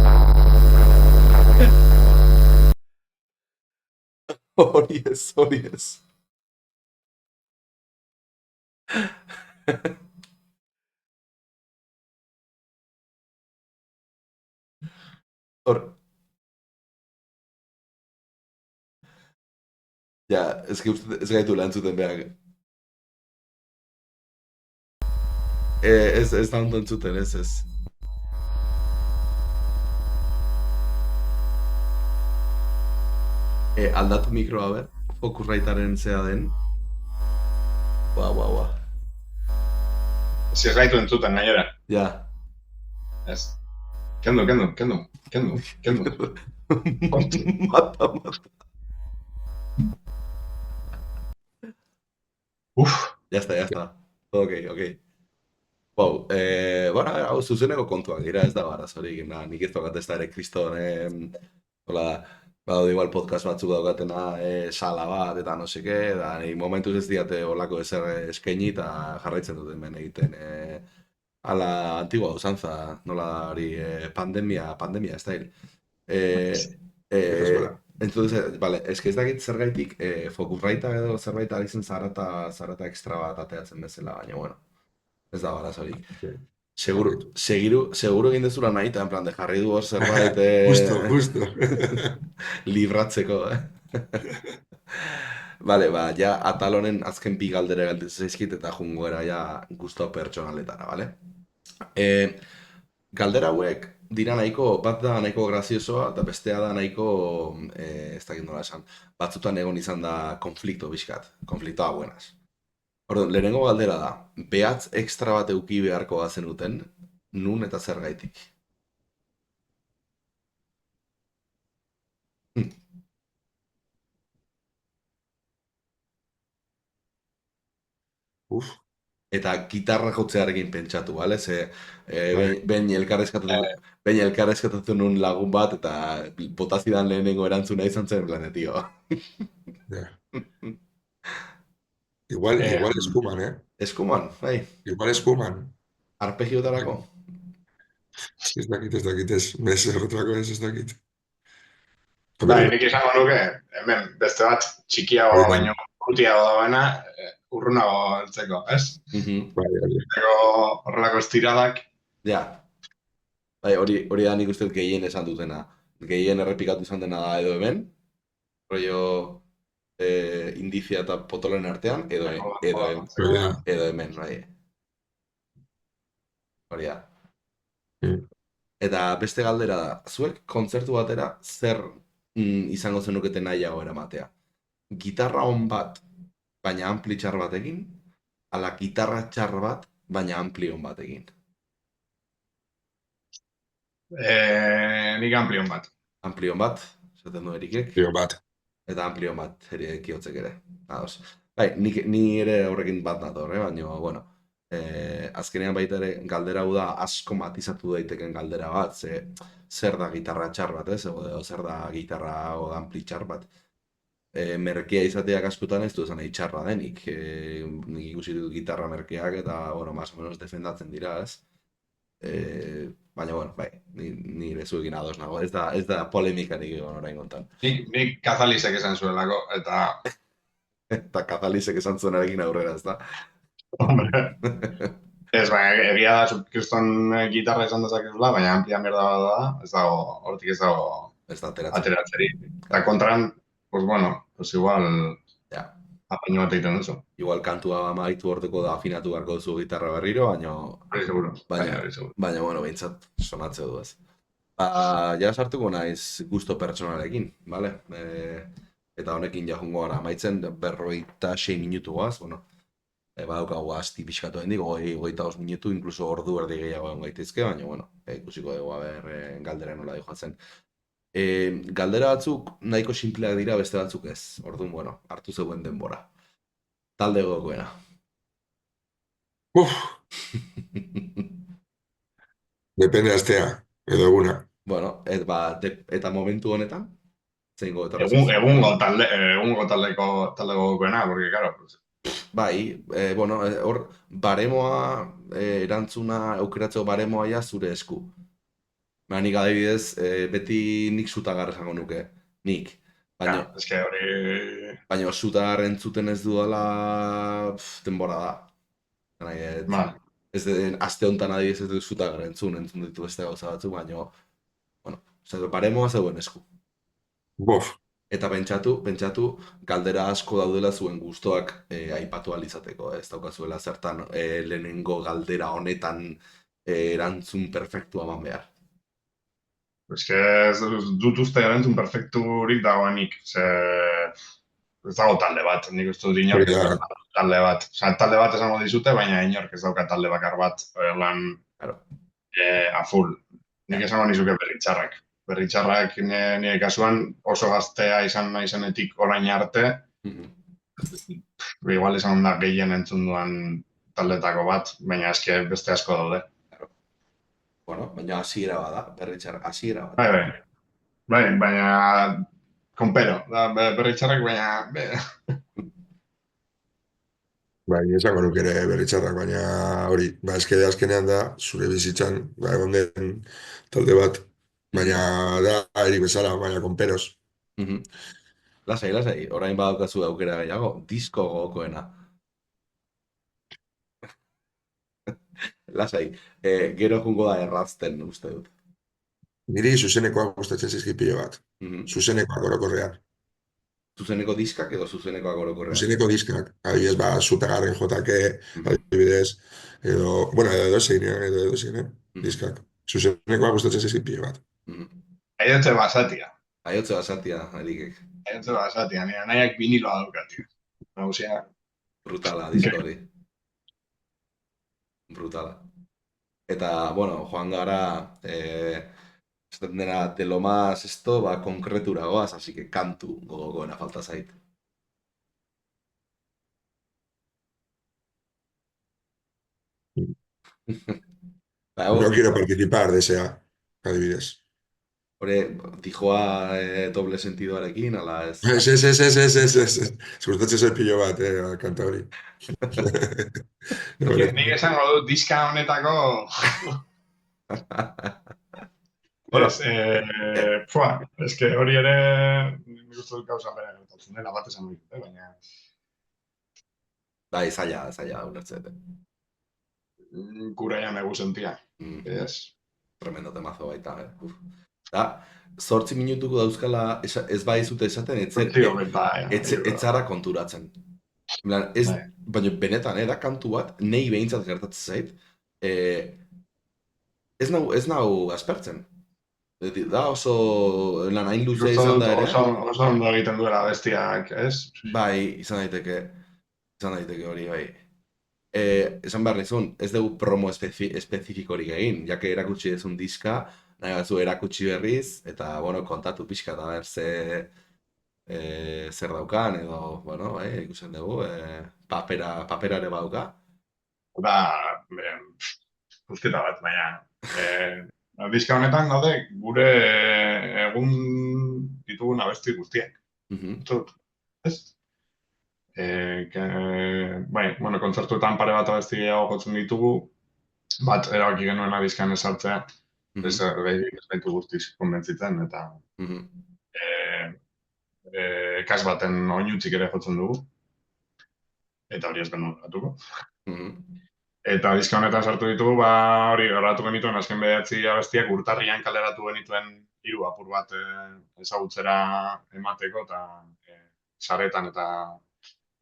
Hori ez. Hor, ja, ez gaitu lantzuten behar. Ez da ondo entzuten, ez. Aldatu mikroa, ber, Focusritearen zea den. Ba. Ez gaitu entzuten, nahiera. Ja. Ez. Kendu. Mata. Ya está. Ok. Wow, bueno, hau zuzeneko kontuak dira, ez da arazorik, nik ez daukat ez da ere kriston, hola, badaude igual podcast batzuk daukatena, sala bat, eta no seke, da, momentuz ez diate holako ezer eskaini, eta jarraitzen duten ben egiten, ala, antigua usanza, nola hori, pandemia, ez da hil. Entonces, vale, ez dakit zergaitik, Focusrite edo zerbait ari zen zarata extra bat ateatzen bezala, baina, bueno. Ez da barazorik. Seguro egin dezula nahi, eta en plan, de jarri du hor zerbait... Justo. Libratzeko, Vale, ja, atal honen azken bi galdera galdetzen zaizkit, eta jungoera ja gusto pertsonaletara, vale? Galdera hauek dira nahiko, bat da nahiko graziosoa, eta bestea da nahiko, ez dakit nola esan, batzutan egon izan da konflikto bizkat, konfliktoa buenas. Orduan, lehenengo galdera da, behatz ekstra bat euki beharko bazenuten, nun eta zer gaitik? Eta gitarra jotzearekin pentsatu, bale? Ze behin elkarrezkatatu nun lagun bat, eta botazidan lehenengo erantzuna izan zen plan, tío. Igual eskuman, Eskuman, bai. Igual eskuman. Arpegiotarako? Ez dakit, mes erretrako ez dakit. Bai, nik izango nuke, hemen, beste bat txikiago baino urtiago dagoena, urrunago heltzeko, ez? Horrelako estiradak. Ja. Bai, hori da nik uste gehien esan dutena. Gehien errepikatu izan dena da edo hemen, rollo indizia eta potolen artean, edo hemen, bai. Hori da. Eta beste galdera da, zuek kontzertu batera zer izango zenukete nahiago eramatea? Gitarra on bat, baina ampli txar batekin, ala gitarra txar bat, baina ampli on batekin? Nik amplion bat. Amplion bat, zaten du Erikek? Amplion bat. Eta amplion bat, kiotzek ere. Bai, ni ere horrekin bat nator, baina, bueno, azkenean baita ere galdera hau da asko matizatu daiteken galdera bat, zer da gitarra txar bat, edo zer da gitarra o ampli txar bat. Merkea izateak askotan ez du esan nahi txarra denik. Nik ikusi dut gitarra merkeak eta, bueno, más o menos defendatzen dira, ez? Baina, bueno, bai, nire zuekin ados nago, ez da polemikarik egon orain kontan. Nik Kazalisek esan zuelako, eta... Eta Kazalisek esan zuenarekin aurrera, ez da? Hombre, ez, baina, egia da, kriston gitarra izan dezakezula, baina amplia merda bat da, ez dago, hortik ez dago ateratzeri. Eta kontran, pues bueno, pues igual, apaino bat egiten duzu. Igual kantua amaitu horteko da afinatu beharko duzu gitarra berriro, baina, bueno, behintzat sonatze du ez. Ja sartuko naiz gusto pertsonalekin, bale? Eta honekin ja jungo gara, amaitzen 46 minutu goaz, bueno, badaukagu asti pixkatu hendik, 22 minutu, inkluso ordu erdi gehiago egon gaitezke, baina, bueno, ikusiko dugu galdera nola joatzen. Galdera batzuk nahiko sinpleak dira, beste batzuk ez. Orduan, bueno, hartu zeuen denbora. Talde gogoena. Depende astea, edo eguna. Bueno, eta momentu honetan? Egungo taldeko gogoena, porque, claro, bai, bueno, hor, baremoa, erantzuna, aukeratzeko baremoa ja zure esku. Nik adibidez, beti nik zutagar esango nuke. Nik. Baina, eske hori... baina Sutar entzuten ez duela denbora da. Ba, Ez den, aste honetan adibidez ez dut Sutar entzun ditu beste gauza batzuk, baina, bueno, paremoa zeuen esku. Bof, Eta pentsatu, galdera asko daudela zuen gustoak aipatu alizateko. Ez daukazuela zertan lehenengo galdera honetan erantzun perfektua eman behar. eske ez dut uste erantzun perfekturik dagoenik, ez dago talde bat, nik uste dut inork ez hori da, dauka talde bat. Talde bat esango dizute, baina inork ez dauka talde bakar bat, lan Claro. a full. Nik esango nizuke berritxarrak. Berritxarrak nire kasuan oso gaztea izan naizenetik orain arte, igual esan da gehien entzun duan taldetako bat, baina eske beste asko daude. Bueno, baina hasiera bada, berritxar, hasiera Bai, bada. baina konpero, berritxarrak, baina bai, esango nuke ere berritxarrak, baina hori, ba, eskede azkenean da, zure bizitzan, ba, egon den talde bat, baina da, erik bezala, baina konperos. Lasai, orain badaukazu aukera gehiago, disko gogokoena. Lasai, gero jungo da errazten, uste dut. Niri zuzenekoak gustatzen zaizkit pilo bat. Zuzenekoak orokorrean. Zuzeneko diskak edo zuzenekoak orokorrean? Zuzeneko diskak. Adibidez, ba, Zutagarren jotake, adibidez, edo, bueno, edo edozein, diskak. Zuzenekoak gustatzen zaizkit pilo bat. aiotze basatia. Aiotze basatia, erikek. Aiotze basatia, nire nahiak viniloa daukatik. Nauzia. Brutala, disko hori. Brutala. Eta, bueno, joan gara, esaten dena, de lo más esto, ba, konkretura goaz, así que kantu gogokoena falta zait. Ba, No quiero participar de ese adibidez. hore, dijoa doble sentidoarekin, ala ez? Ez. Gustatzen zait pilo bat, kanta hori. Nik esango dut diska honetako... Bueno, eske hori ere... Nik uste dut gauza bera gertatzen dela bat esan dut, baina... Bai, zaila, ulertzete. Kura ya me sentia. Ez. Tremendo temazo baita, Da, 8 minutuko dauzkala, ez bai zute esaten, etzara konturatzen. Baina benetan, da kantu bat, nahi behintzat gertatzen zait, ez nau aspertzen. Da oso lan hain luzea izan da ere. Oso ondo egiten duela bestiak, ez? Bai, izan daiteke hori, bai. Esan behar nizun, ez dugu promo espezifikorik egin, jake erakutsi ezun diska, nahi batzu erakutsi berriz, eta, bueno, kontatu pixka eta ber zer daukan, edo, bueno, ikusten dugu, paperare bauka. Da, guztieta bat, baina, diska honetan daude gure egun ditugun abesti guztiak. Ez? Bai, bueno, kontzertuetan pare bat abesti gehiago jotzen ditugu, bat erabaki genuen adizkan esartzea, ez gaitu guztiz konbentzitzen, eta kas baten oinutzik ere jotzen dugu, eta hori ez genuen gatuko. Eta diska honetan sartu ditugu, ba hori garatu genituen azken 9 abestiak urtarrian kaleratu genituen 3 apur bat ezagutzera emateko, eta saretan eta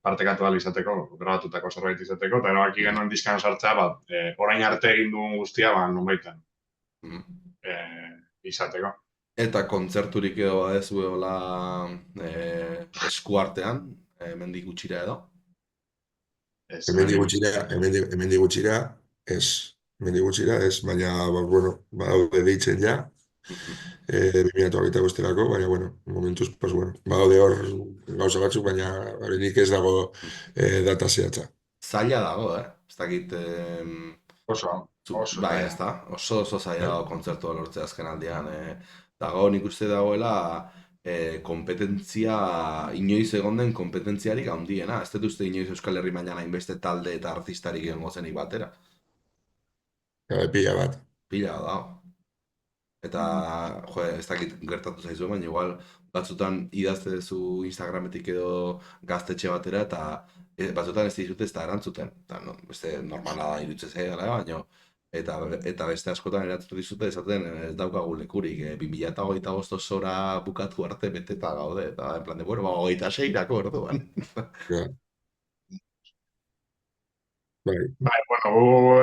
partekatu ahal izateko, grabatutako zerbait izateko, eta erabaki genuen diskan sartzea, orain arte egin duen guztia, nonbaiten izateko. Eta kontzerturik edo badezu eola eskuartean, hemendik gutxira edo? Hemendik gutxira, ez, baina, bueno, badaude deitzen ja, 2025-erako, baina, bueno, momentuz, pues, bueno, badaude hor gauza batzuk, baina horinik ez dago data zehatza. Zaila dago, ez dakit... Oso bai, ez da, oso zaila dago kontzertua lortzea azken aldean. Dago, nik uste dagoela, kompetentzia, inoiz egon den kompetentziarik handiena. Ez dut uste inoiz Euskal Herri mailan hainbeste talde eta artistarik egongo zenik batera. Pila bat. Pila dago. Eta, jo, ez dakit gertatu zaizu, baina igual batzutan idazte duzu Instagrametik edo gaztetxe batera, eta batzutan ez dizute ez da erantzuten. Eta, no, beste normala da iruditzen zaidala, baina eta beste askotan erantzuten dizute esaten ez daukagu lekurik. 2025 zora bukatu arte beteta gaude, eta en plan de, bueno, 26-rako orduan. Ja, bai. Bai, bueno, gu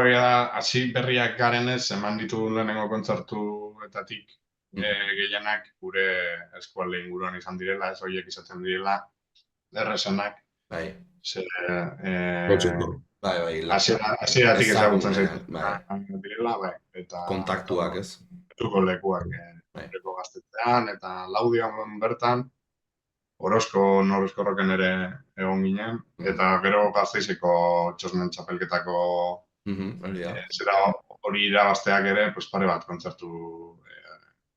hasi berriak garenez, eman ditu lehenengo kontzertuetatik gehienak gure eskualde inguruan izan direla, ez horiek izaten direla, errezenak, Bai, ze Lotzeko. bai, hasieratik ezagutzen ezagunean, bai, zaitu direla, bai, eta kontaktuak, ez? betuko lekuak Bai. Eureko gaztetzean, eta Laudion bertan, Orozko Norrizkorroken ere egon ginen, eta gero Gasteizeko txosnen txapelketako Hori da. zera hori irabazteak ere, pues, pare bat kontzertu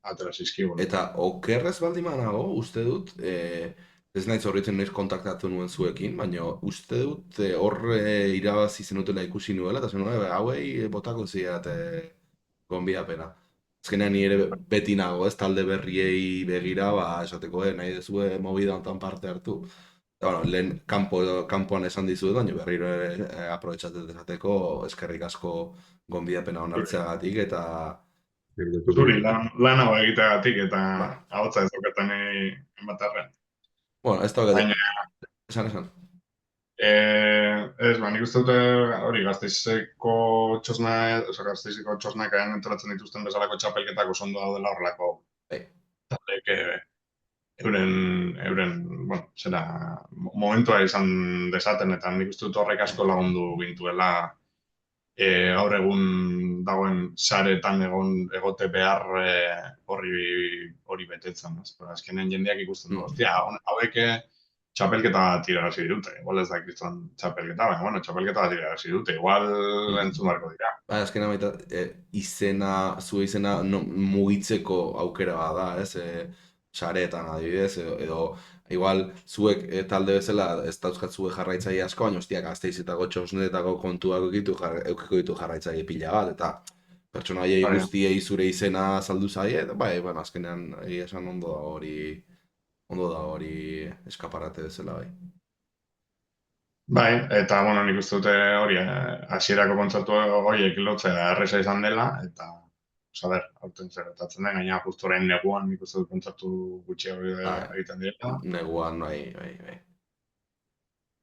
atera zizkigun. Eta okerrez baldin banago, uste dut, ez naiz horretzen naiz kontaktatu nuen zuekin, baina uste dut hor irabazi zenutela ikusi nuela, eta zenuen, hauei botako ziat gonbiapena. Azkenean ni ere beti nago, ez talde berriei begira, ba, esateko, nahi dezue movida hontan parte hartu. Eta, bueno, lehen kanpoan esan dizuet, baina berriro ere aprobetxatzen esateko, eskerrik asko gonbiapena onartzeagatik, eta Zuri, lan hau egiteagatik eta ba, ahotsa ez daukaten ematarren. bueno, ez da, Baina, esan. ez, nik uste dute hori Gasteizeko txosna, oza, Gasteizeko txosnak entolatzen dituzten bezalako txapelketak oso ondo daudela horrelako Bai. taldek euren, bueno, zera, momentua izan desaten, eta nik uste dut horrek asko lagundu gintuela gaur egun dagoen saretan egote behar hori betetzen. Azkenen jendeak ikusten du, ostia, hauek txapelketa bat irabazi dute. Igual ez dakizuen txapelketa, baina, bueno, txapelketa bat irabazi dute. Igual entzun beharko dira. Ba, azkena baita, zure izena mugitzeko aukera bat da, ez? Saretan adibidez, edo igual zuek talde bezala ez dauzkatzue jarraitzaile asko, baina ostia Gasteizetako txosnetako kontuak eukiko ditu jarraitzaile pila bat, eta pertsona haiei guztiei zure izena saldu zaie, eta bai, bueno, azkenean esan ondo da hori eskaparate bezala, bai. Bai, eta, bueno, nik uste dute hori, hasierako kontzertu horiek lotzea erresa izan dela, eta, ber, aurten zerretatzen den, gaina justoren neguan nik uste dut kontzertu gutxiago egiten direla. Neguan, bai.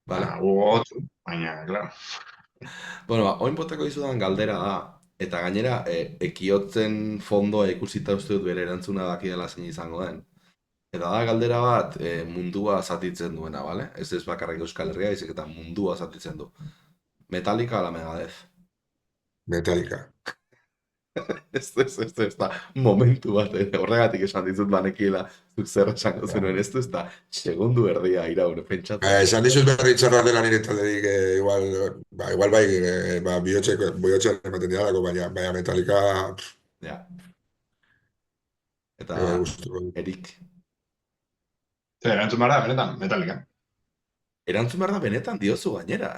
Vale. Gogotzu, baina, klaro. Bueno, oin botako izudan galdera da, eta gainera, ekiotzen fondoa ikusita uste dut bere erantzuna dakiela zein izango den. Eta da galdera bat mundua zatitzen duena, bale? Ez bakarrik Euskal Herria, izik eta mundua zatitzen du. Metallica ala Megadeth? Metallica. Ez da, momentu bat, horregatik esan dizut banekiela zuk zer esango zenuen, ez da, segundu erdia iraun, pentsatzen. Esan dizut berri txarra dela nire talderik, igual bai, bihotxean ematen dialako, baina Metallica... Ja. Eta, Erik. Erantzun behar da, benetan, Metallica. Erantzun behar da benetan diozu gainera,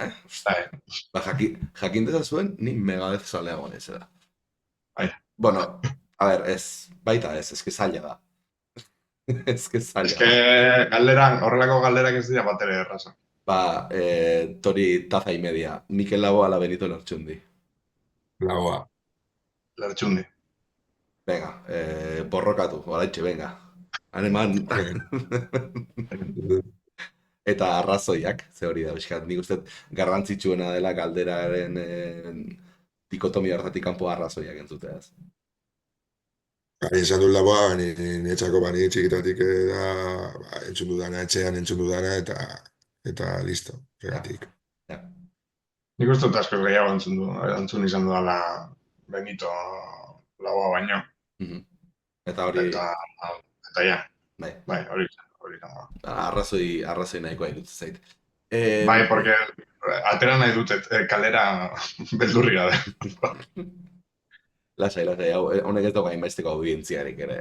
Ba, jakin dezazuen, ni Megadeth zaleago nezera. Bueno, a ver, baita ez que zaila da. Ez que zaila da. Horrelako galderak ez dira bat ere erraza. Ba, tori taza y media. Mikel Laboa ala Benito Lertxundi. Laboa. Lertxundi. Venga, borrokatu, oraitxe, venga. Haneman. Eta arrazoiak, ze hori da, bizkat, nik uste garrantzitsuena dela galderaren dikotomia hartatik kanpo arrazoiak entzuteaz. Esan dut Laboa, niretzako bani txikitatik entzun dudana, etxean entzun dudana, eta listo, regatik. Nik uste dut asko gehiago entzun izan dudala Benito Laboa baino. Eta hori... Eta ja, bai, hori arrazoi nahikoa irutzen zait. Bai, porque atera nahi dute kalera beldurria da. Lasai, honek ez dago hainbesteko audientziarik ere.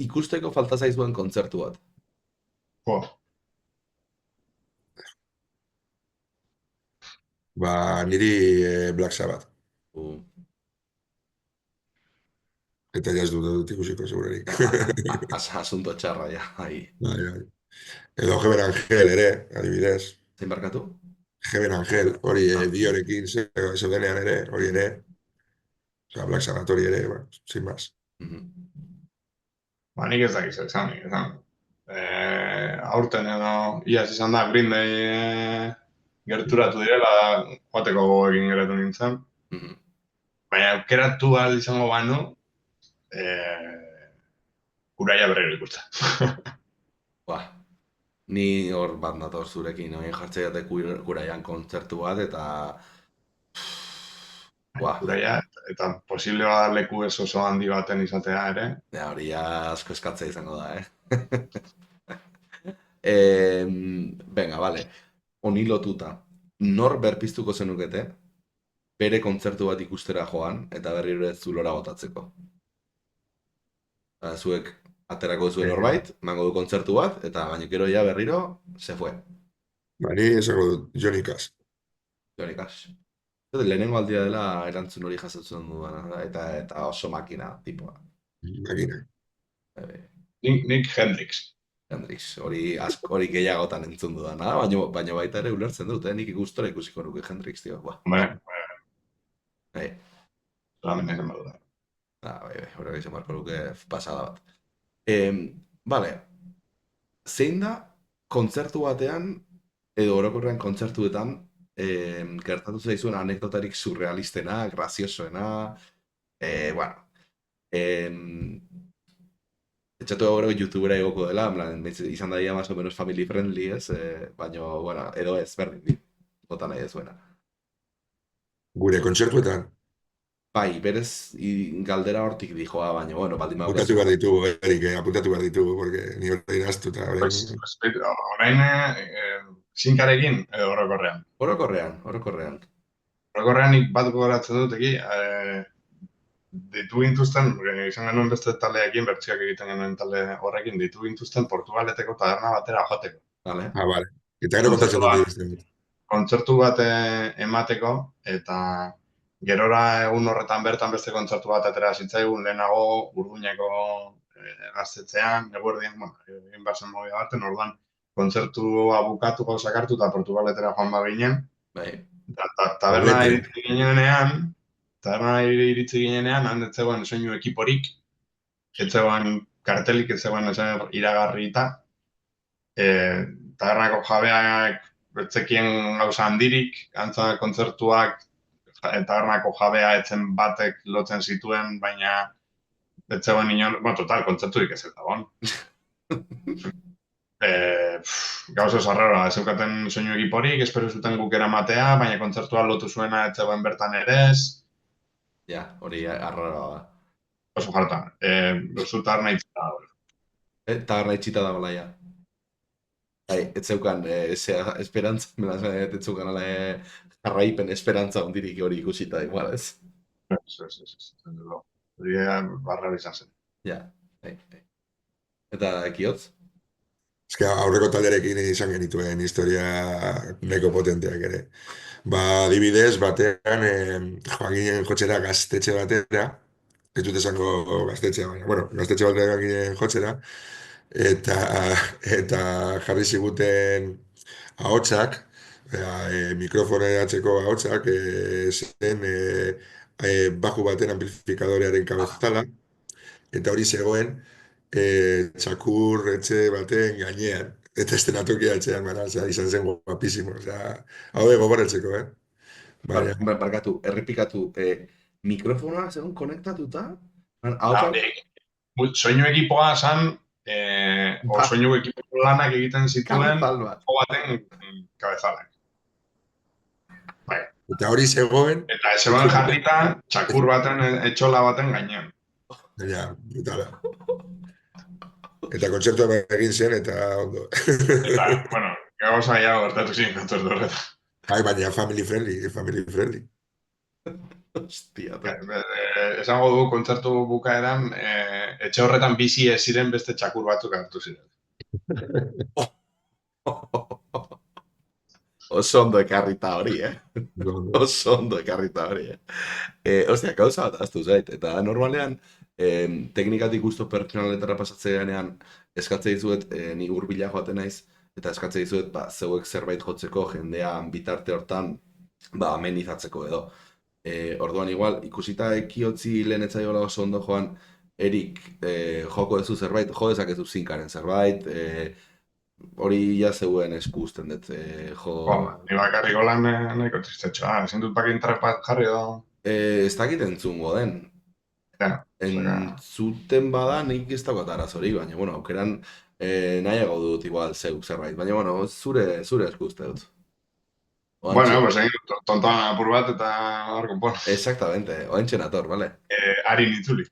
Ikusteko falta zaizuen kontzertu bat? Ba, niri Black Sabbath. Eta ja ez dut ikusiko segurerik. Asunto txarra, ja. Bai. Edo Heaven Angel ere, adibidez. Zein barkatu? Heaven Angel, hori Diorekin zeudenean ere, hori ere. Osa, Black Sabbath hori ere, sin más. Nik ez dakiz, esan. Aurten edo, iaz izan da, Green Day gerturatu direla, joateko egin geratu nintzen. Baina, aukeratu ahal izango banu, Uraia berriro ikusten. Ni hor bat nator zurekin, oin jartzea jate Uraian kontzertu bat, eta... Uraia, eta posible bada leku ez oso handi baten izatea ere. Hori asko eskatzea izango da, Venga, vale. Honi lotuta, nor berpiztuko zenukete, bere kontzertu bat ikustera joan, eta berriro ez zulora botatzeko. Zuek aterako zuen horbait, mango du kontzertu bat, eta baina gero ja berriro, se fue. Ni esango dut, Johnny Cash. Johnny Cash. Lehenengo aldia dela erantzun hori jasotzen duena, eta oso makina, tipoa. Makina. Nik Hendrix. Hendrix, hori gehiagotan entzun dudana, baina baita ere ulertzen dut, nik ikustora ikusiko nuke Hendrix, tio. Solamente esan badura. Horrek izan barko luke pasada bat. Vale, zein da kontzertu batean, edo orokorrean kontzertuetan, gertatu zaizuen anekdotarik surrealistena, graziosoena, etxatu gaur YouTubera egoko dela, izan da más o menos family friendly, ez? Baina, edo ez, berdin, bota nahi dezuena. Gure kontzertuetan? Bai, berez galdera hortik dijoa, baina, baldin maura. Apuntatu behar ditugu, Erik, apuntatu behar ditugu, porque ni hori inaztuta. Horain, zinkarekin, edo orokorrean? Orokorrean. Orokorrean nik bat gogoratzen dut egi, ditu gintuzten, izan genuen beste taldeekin, bertziak egiten genuen talde horrekin, ditu gintuzten Portugaleteko taberna batera joateko. Vale. Vale. Eta gero kontatzen dut. Kontzertu bat emateko, eta gerora egun horretan bertan beste kontzertu bat atera zitzaigun, lehenago Urduñako gaztetzean, eguerdian, egin bazen mobila baten, orduan kontzertua bukatu gauzak hartu eta Portugaletera joan baginen. Taberna iritzi ginenean, handetzegoen soinu ekiporik, etzegoen kartelik, etzegoen iragarrita, tabernako jabeak betzekien gauza handirik, antza kontzertuak, tabernako jabea etzen batek lotzen zituen, baina etzegoen inon, total, kontzerturik ez eta bon. Gauza zarrera, ez eukaten soinu ekiporik, espero zuten guk eramatea, baina kontzertua lotu zuena etzegoen bertan ere ez. Ja, hori arraroa da. Oso jarta, zu taberna itxita da. Taberna itxita da bala, ja. Ez zeukan esperantza, ez zeukan jarraipen esperantza ondirik hori ikusita, igual ez? Ez. Hori barra izan zen. Ja, Eta ekiotz? Ez que aurreko talderekin izan genituen historia neko potenteak ere. Adibidez, batean, joan ginen jotxera gaztetxe batera, ez dut esango gaztetxea, baina, gaztetxe batera ginen jotxera, eta jarri ziguten ahotsak, mikrofonatzeko ahotsak, zen baju baten amplifikadorearen kabezala, eta hori zegoen txakur etxe baten gainean, eta estenatokia etxean, izan zen guapísimo, hau gogoratzeko, Barkatu, errepikatu, mikrofonoa zegoen konektatuta? Soinu ekipoa zan, soinu ekipo lanak egiten zituen, jo baten kabezalak. Eta hori zegoen... Eta zegoen jarrita, txakur baten, etxola baten gainean. Ja, brutala. Eta kontzertua egin zen, eta ondo. Eta, gauza ya gertatu ziren kontzertu horretan. Baina family friendly. Hostia. Esango du kontzertu bukaeran, etxe horretan bizi ez ziren beste txakur batzuk hartu ziren. Oso ondo ekarrita hori, Oso ondo ekarrita hori, Ostia, gauza bat aztu zait. Eta normalean, teknikatik gustu pertsonaletara pasatzeanean eskatze dizuet, ni hurbila joaten naiz, eta eskatze dizuet, zeuek zerbait jotzeko jendea bitarte hortan, amenizatzeko edo. Orduan igual, ikusita ekiotzi lehen etzaiola oso ondo joan, Erik, joko duzu zerbait, jo dezakezu zinkaren zerbait, hori ja zeuen eskuzten dut, jo... Ni bakarrik golan nahiko tristetxoa, ezin dut bakin bat jarri edo... Ez dakit entzungo den. Ja, Entzuten bada nik ez daukat arazorik, baina, bueno, aukeran nahiago dut igual zeuk zerbait, baina, bueno, zure eskuzte dut. Bueno, pues egin tontoan apur bat eta hor konpon. Exactamente, oantxe nator, vale? Ari nitzuli.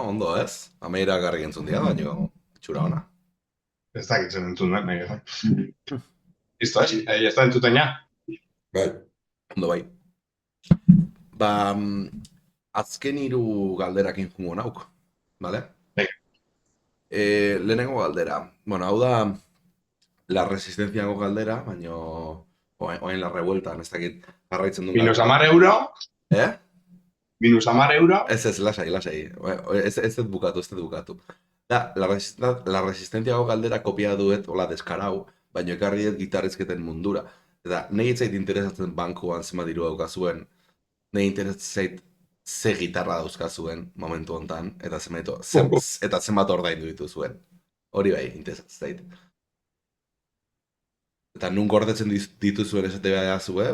Ondo ez? Ameira garri entzun dira, baina txura ona. Ez dakitzen entzun den, nahi getan. Listo, ez da entzuten ja? Bai. Ondo bai. Azken 3 galderakin jungo nauk, bale? Bai. Lehenengo galdera. Bueno, hau da la resistenciago galdera, baina oain la revuelta, ez dakit jarraitzen duen Minus 10 euro? Minus 10 euro? Ez, lasai. Ez dut bukatu. La resistenciago galdera kopia duet, hola, deskarau, baina ekarri dut gitarrizketen mundura. Eta nahi etzait interesatzen bankuan zema diru daukazuen, nahi interesatzen ze gitarra dauzkazuen momentu hontan, eta zenbat ordaindu dituzuen. Hori bai, interesatzen zait. Eta nun gordetzen dituzuen esate behar zue,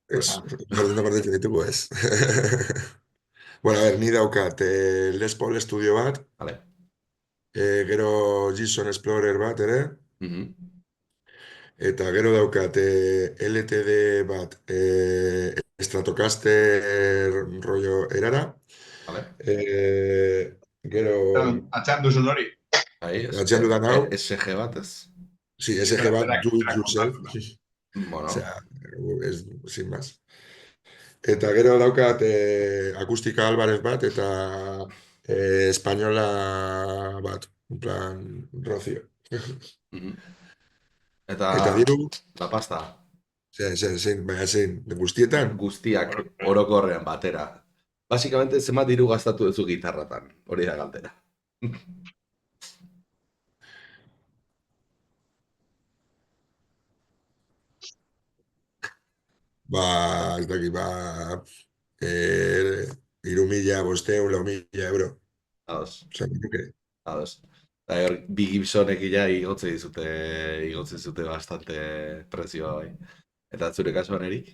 Ez, gordetzen ditugu ez. Bueno, a ver, ni daukat Les Paul Studio bat, vale. Gero Gibson Explorer bat ere, eta gero daukat LTD bat Stratocaster rollo erara, vale. Gero... Atxean duzun hori? Atxean dudan hau? SG bat ez? Sí, SG bat, do it yourself. Bueno. Osea, es, sin más. Eta gero daukat akustika Alvarez bat eta espainola bat, en plan Rocio. Eta diru... La pasta. Zein, guztietan? Guztiak orokorrean batera. Basikamente, zenbat diru gastatu duzu gitarratan, hori da galdera. Ez dakit, 3.000, 500, 4.000 euro. Ados. Osa, nuke. Ados. Eta hor, bi Gibsonek igotze dizute bastante prezioa bai. Eta zure kasuan erik?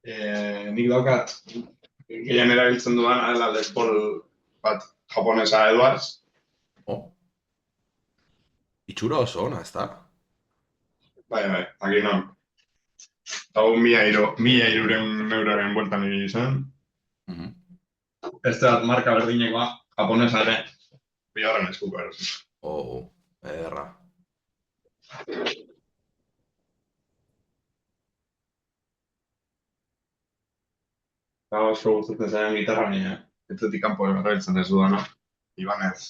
Nik daukat, gehien erabiltzen duan, Les Paul bat japonesa Edwards. Oh. Itxura oso ona, ez da? Bai, aquí non. Hau 1.000 euroren bueltan ibili zen. Beste bat marka berdinekoa, japonesa ere, bigarren eskuko erosi. Ederra. Oso gustatzen zaidan gitarra, baina etzetik kanpo erabiltzen ez dudana. Ibanez.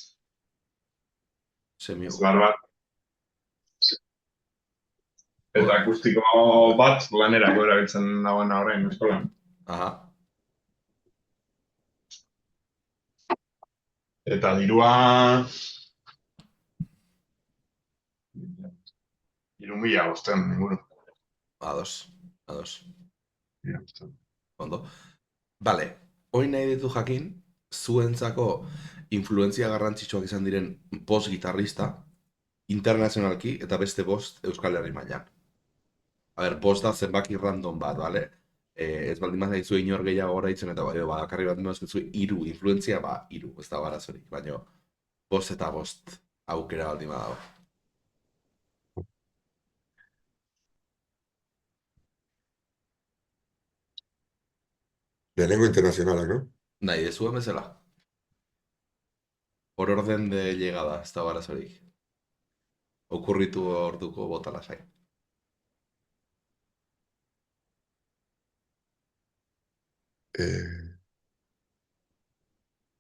Semiu. Bat. Eta akustiko bat lanerako erabiltzen dagoena horrein eskolan. Aha. Eta dirua... 3.000 bostean, inguru. Ados. Ja, Ondo. Bale, hori nahi ditu jakin, zuentzako influentzia garrantzitsuak izan diren bost gitarrista, internazionalki eta beste bost Euskal Herri mailan. A ber, bost da zenbaki random bat, bale? Ez baldin bat zaizu inor gehiago goraitzen eta bakarri bat zaizu hiru influentzia, hiru, ez da barazorik, baina bost eta bost aukera baldin badago. Lehenengo internazionalak, no? Nahi, dezuen bezala. Por orden de llegada, ez da barazorik. Okurritu orduko bota lasai.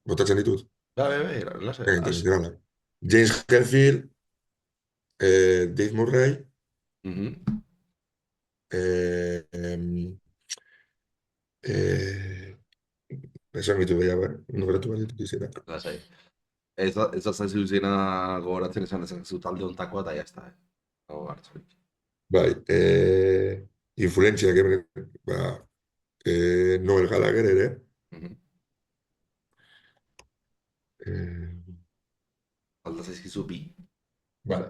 Botatzen ditut. Lasai. Internazionalak. James Hetfield, Dave Murray, esan gitu beha, nogratu bat ditut izena. Lasai. Ez da zaizu izena gogoratzen esan dezakezu talde ontakoa eta jazta, Bai, influentziak Noel Gallagher ere. Alda zaizkizu bi. Vale.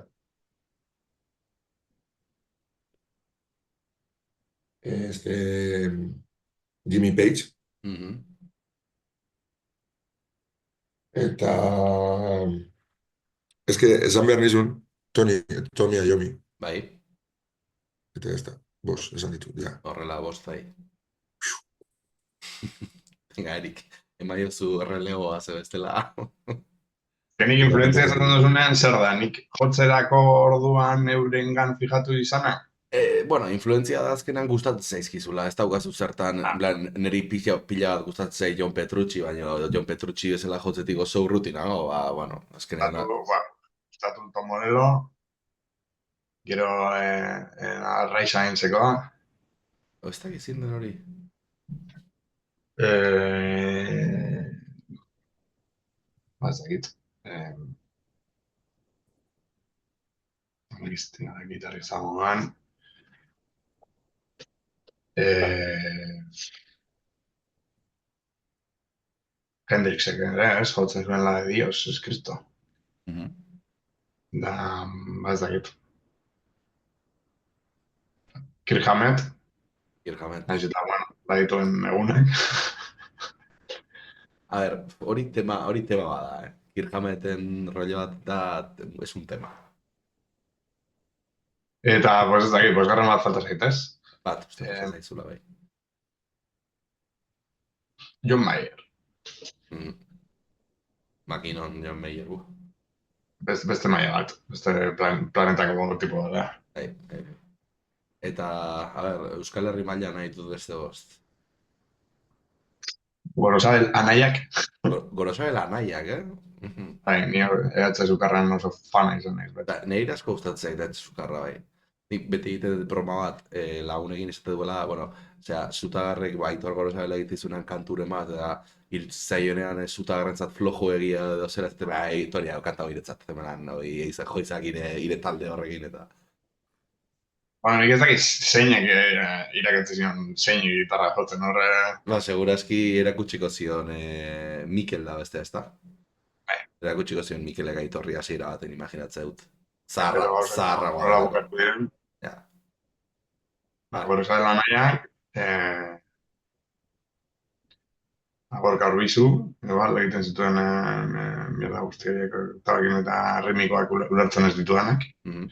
Jimmy Page. Eta... Ez que esan behar nizun, Tony Iommi. Bai. Eta ez da, bost, esan ditu, ja. Horrela, bost bai. Venga, Erik, emaiozu relegoa zebestela. Nik influentzia esaten duzunean zer da, nik jotzerako orduan eurengan fijatu izana? Bueno, influentzia da azkenan gustatzen zaizkizula, ez daukazu zertan, niri pila bat gustatzen zaiz John Petrucci, baina John Petrucci bezala jotzetik oso urrutina, bueno, azkenan... Gustatu Tom Morello, gero Ray Sainzeko. Ez da gizien den hori? Ez dakit. Listia da gitarri zagoan. Hendrixek ere, ez, jotzen zuen la de Dios, es Cristo. Da, ez dakit. Kirk Hammett. Naiz eta, bueno, badituen egunek. A ber, hori tema bada, Kirk Hammeten rollo bat da, es un tema. Eta, pues ez dakit, pues garren bat falta zaitez. Bat, uste zaizula bai. John Mayer. Makinon John Mayer, Beste maia bat, beste planetako tipo bat, da. Bai. Eta, a ber, Euskal Herri maila nahi dut beste bost. Gorosabel anaiak. Gorosabel anaiak, Bai, ni eratze zukarran oso fana izan naiz. Nire asko gustatzen eratze zukarra, bai. Nik beti egiten broma bat, lagunekin esate duela, bueno, zutagarrek Aitor Gorosabel egitizunan kanturen bat, eta zaionean zutagarrentzat flojo egia edo zera, Aitoria kanta hoiretzat, joizak ire talde horrekin eta... Bueno, nik ez dakit zeinak irakatzi zion zein gitarra jotzen horre... Segurazki erakutsiko zion Mikel da beste, ez da? Bai, Erakutsiko zion Mikele Gaitorri hasiera baten imaginatzea dut. Pero gauzak Zaharragoa nola delako. bukatu diren. Ja. Agor esan lanaiak, agor Urbizu, igual, egiten zituen mierda guztiak, tabakin eta ritmikoak ulertzen ez ditudanak. Mhm.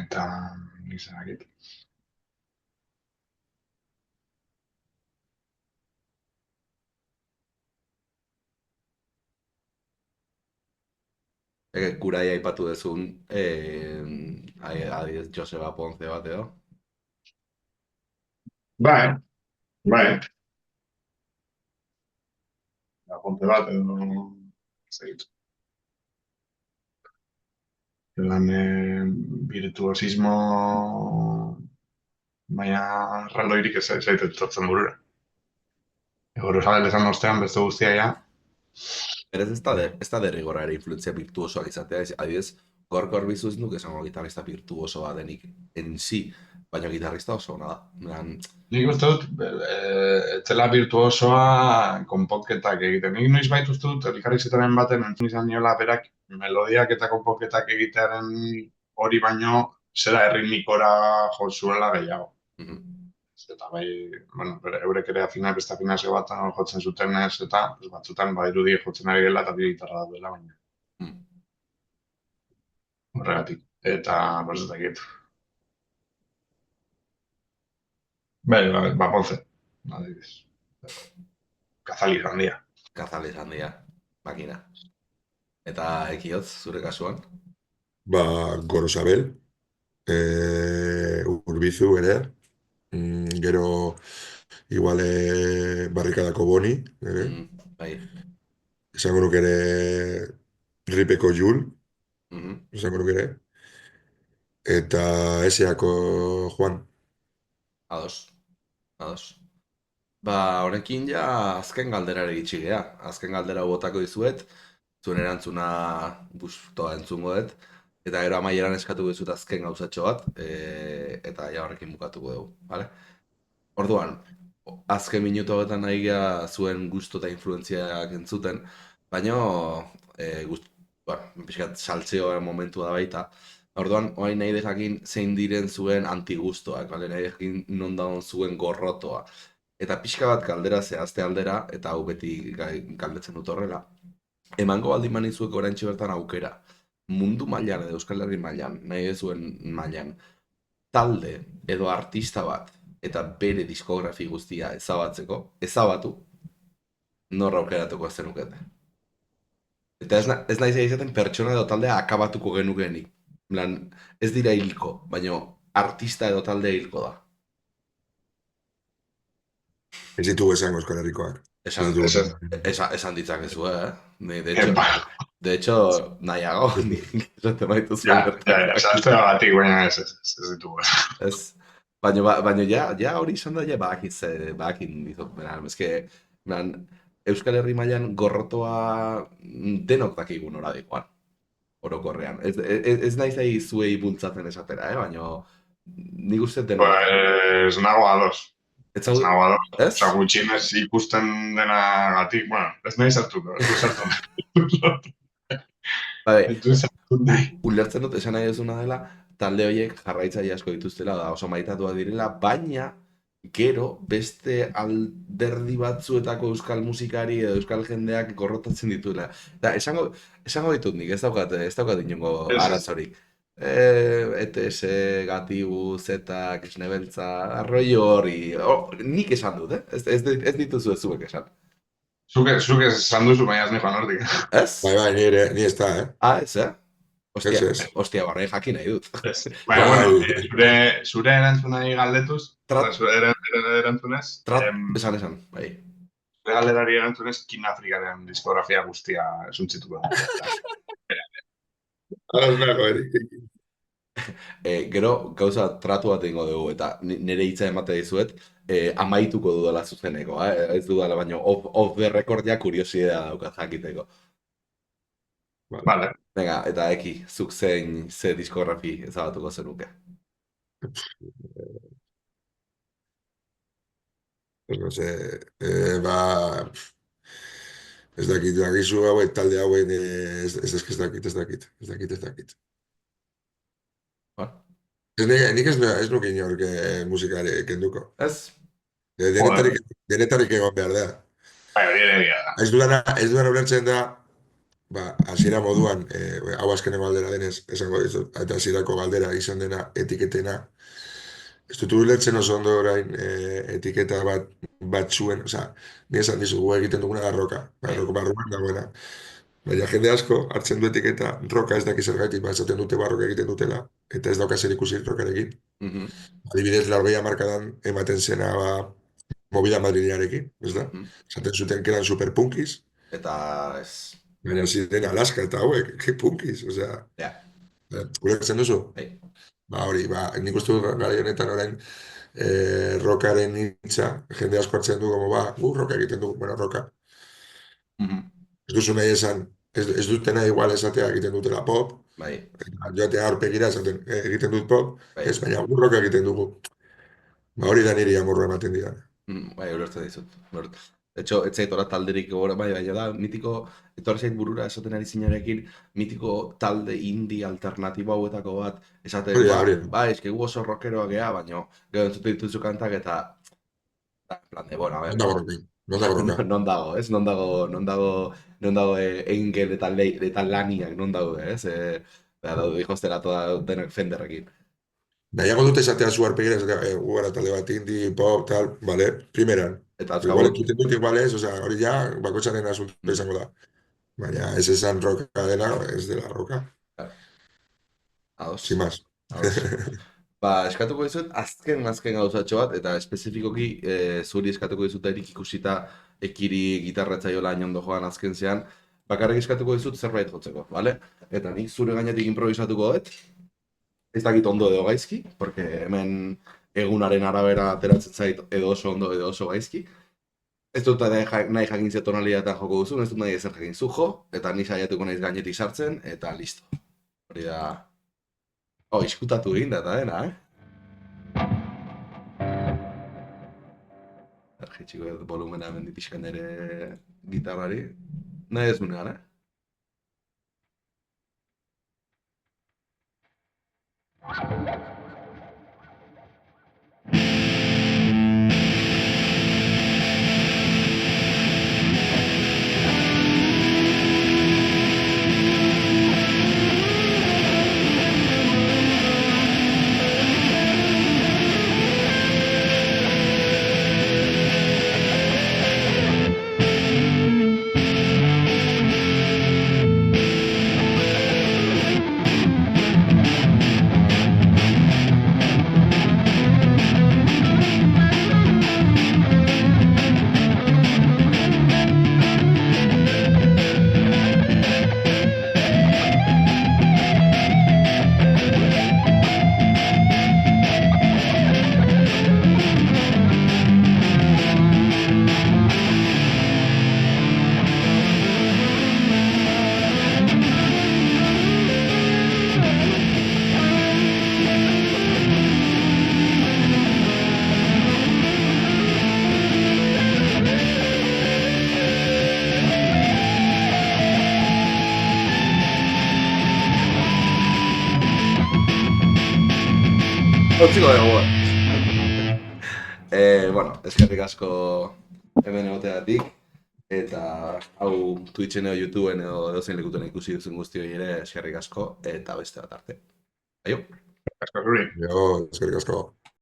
Eta, izanakit. Kurai aipatu dezun, adibidez Joseba Ponce bat edo. Bai, bai. Aponte bat edo, zegit. Lan virtuosismo, baina raldoirik ez zaitet tortzen burura. Egoro zabel esan ostean, beste guztia ja. Berez ez da derrigorra ere influentzia virtuosoak izatea, adibidez, Gorka Urbizu ez nuke esango gitarrista virtuoso bat denik en sí, baina gitarrista oso ona da. Nik uste dut, etzela virtuosoa konponketak egiten. Nik noiz bait uste dut, elkarrizketaren baten entzun izan niola berak melodiak eta konponketak egitearen hori baino zera erritmikora jo zuela gehiago. Eta bai, bueno, eurek ere beste afinazio bat jotzen zuten ez, eta batzutan badirudi jotzen ari dela eta bi gitarra da duela, baina. Horregatik. Eta, pues ez dakit. Bai, Ponce. Adibidez. Kazali handia. Kazali handia, makina. Eta ekiotz, zure kasuan? Gorosabel, Urbizu ere, gero igual barrikadako Boni, ere. Bai. Esango nuke ere Ripeko Jul, esango nuke ere. Eta eseako Juan. Ados. Honekin ja azken galderare gitsi gea. Azken galdera botako dizuet, zuen erantzuna gustoa entzungo dut, eta gero amaieran eskatu dizut azken gauzatxo bat, eta ja horrekin bukatuko dugu, bale? Orduan, azken minutu hauetan nahi gea zuen gusto eta influentziak entzuten, baina, pixkat saltzeo momentua da baita. Orduan, orain nahi jakin zein diren zuen antigustoak, bale? Nahi jakin non dagoen zuen gorrotoa. Eta pixka bat galdera zehazte aldera, eta hau beti galdetzen dut horrela. Emango baldin manizuek oraintxe bertan aukera, mundu mailan edo Euskal Herri mailan, nahi zuen mailan, talde edo artista bat, eta bere diskografi guztia ezabatu, norra aukeratuko zenukete. Eta ez nahi izaten pertsona edo taldea akabatuko genukenik. Ez dira hilko, baina artista edo taldea hilko da. Ez ditugu esango Euskal Herrikoak. Esan ditzakezu, De hecho, nahiago, esaten baitu zuen. Esan batik, baina ez ditugu. Baina ja hori izan da, bakin dizut. Ezke, Euskal Herri mailan gorrotoa denok dakigun ora dikoan. Orokorrean. Ez nahi zai zuei bultzatzen esatera, baina nik uste denok. Ez nago ados. Ez nago ados. Osa, gutxinez ikusten dena gatik, bueno, ez nahi zartuko, Ulertzen dut, esan nahi duzuna dela, talde horiek jarraitzaile asko dituztela, da oso maitatuak direla, baina gero beste alderdi batzuetako euskal musikari edo euskal jendeak gorrotatzen dituela. Eta esango ditut nik, ez daukat inongo arazorik. ETS, Gatibu, Zeta, Kisnebeltza, arroio hori, nik esan dut, ez dituzu ez zuek esan. Zuk esan duzu, baina ez joan hortik. Ez? Bai, ni ez da, Ez, Ostia, barra jakin nahi dut. Baina, zure erantzunai galdetuz, zure erantzunez, esan, bai. Zure galderari erantzunez, Kin Afrikaren diskografia guztia esuntzituko. Gero, gauza tratu bat egingo dugu, eta nire hitza emate dizuet, amaituko dudala zuzeneko, ez dudala, baina off the record ja kuriosidea daukat jakiteko. Vale. Venga, eta zuk ze diskografi ezabatuko zenuke. No sé, Ez dakizu hauek, talde hauen, ez dakit. Nik ez nuke inork musikari kenduko. Ez? Denetarik egon behar da. Bai, hori ere egia da. Ez dudan ulertzen da, hasiera moduan, hau azkeneko galdera denez, esango dizut, eta hasierako galdera izan dena etiketena. Ez dut ulertzen oso ondo orain etiketa bat zuen, ni esan dizu, gu egiten duguna da roka, barruan dagoena. Baina jende asko hartzen du etiketa, roka ez daki zergatik, esaten dute barroka egiten dutela, eta ez dauka zer ikusi rokarekin. Adibidez, 80 hamarkadan ematen zena movida madrileñarekin, ez da? Esaten zuten que eran superpunkiz. Eta ez... Baina ziren Alaska eta hauek, que punkiz, osea... Ulertzen duzu? Hori, nik uste dut gara honetan orain rockaren hitza, jende asko hartzen du, gu roka egiten dugu, bueno, roka. Ez duzu nahi esan, ez dutena igual esatea egiten dutela pop, joatea aurpegira esaten egiten dut pop, ez baina gu roka egiten dugu. Hori da niri amorra ematen dira. Bai, ulertzen dizut. De hecho, ez zait talderik gora, baina da, mitiko, etorri zait burura esaten ari zinarekin, mitiko talde indie alternatibo hauetako bat, esaten, eske gu oso rockeroa gea, baina gero entzute dituzu kantak eta, plan de, bueno, a ver. Non dago, ez? Non dago Engel eta Laniak, non dago, ez? Daude ikostera toda denak Fenderrekin. Nahiago dute esatea zu arpegira, esatea, gara talde bat indie, pop, tal, vale, primeran. Igual entzuten dut igual ez, hori ja, bakotxaren asunto izango da. Baina ez esan roka dela, ez dela roka. Ados. Sin más. Eskatuko dizut, azken gauzatxo bat, eta espezifikoki zuri eskatuko dizut erik ikusita ekiri gitarratzaiola ondo joan azken zean, bakarrik eskatuko dizut zerbait jotzeko, bale? Eta nik zure gainetik improvisatuko dut, ez dakit ondo edo gaizki, porque hemen egunaren arabera ateratzen zait edo oso ondo edo oso gaizki. Ez dut nahi jakin ze tonalitatean joko duzu, ez dut nahi ezer jakin zu jo, eta ni saiatuko naiz gainetik sartzen, eta listo. Hori da... iskutatu egin da eta dena, Ergitxiko volumena hemen ditizkan ere gitarrari. Nahi ez gunean, Otziko dugu. Bueno, eskerrik asko hemen egoteatik, eta hau Twitchen edo YouTubeen edo edozein lekuten ikusi duzun guztioi ere eskerrik asko, eta beste bat arte. Aio? Eskerrik asko. Eskerrik asko.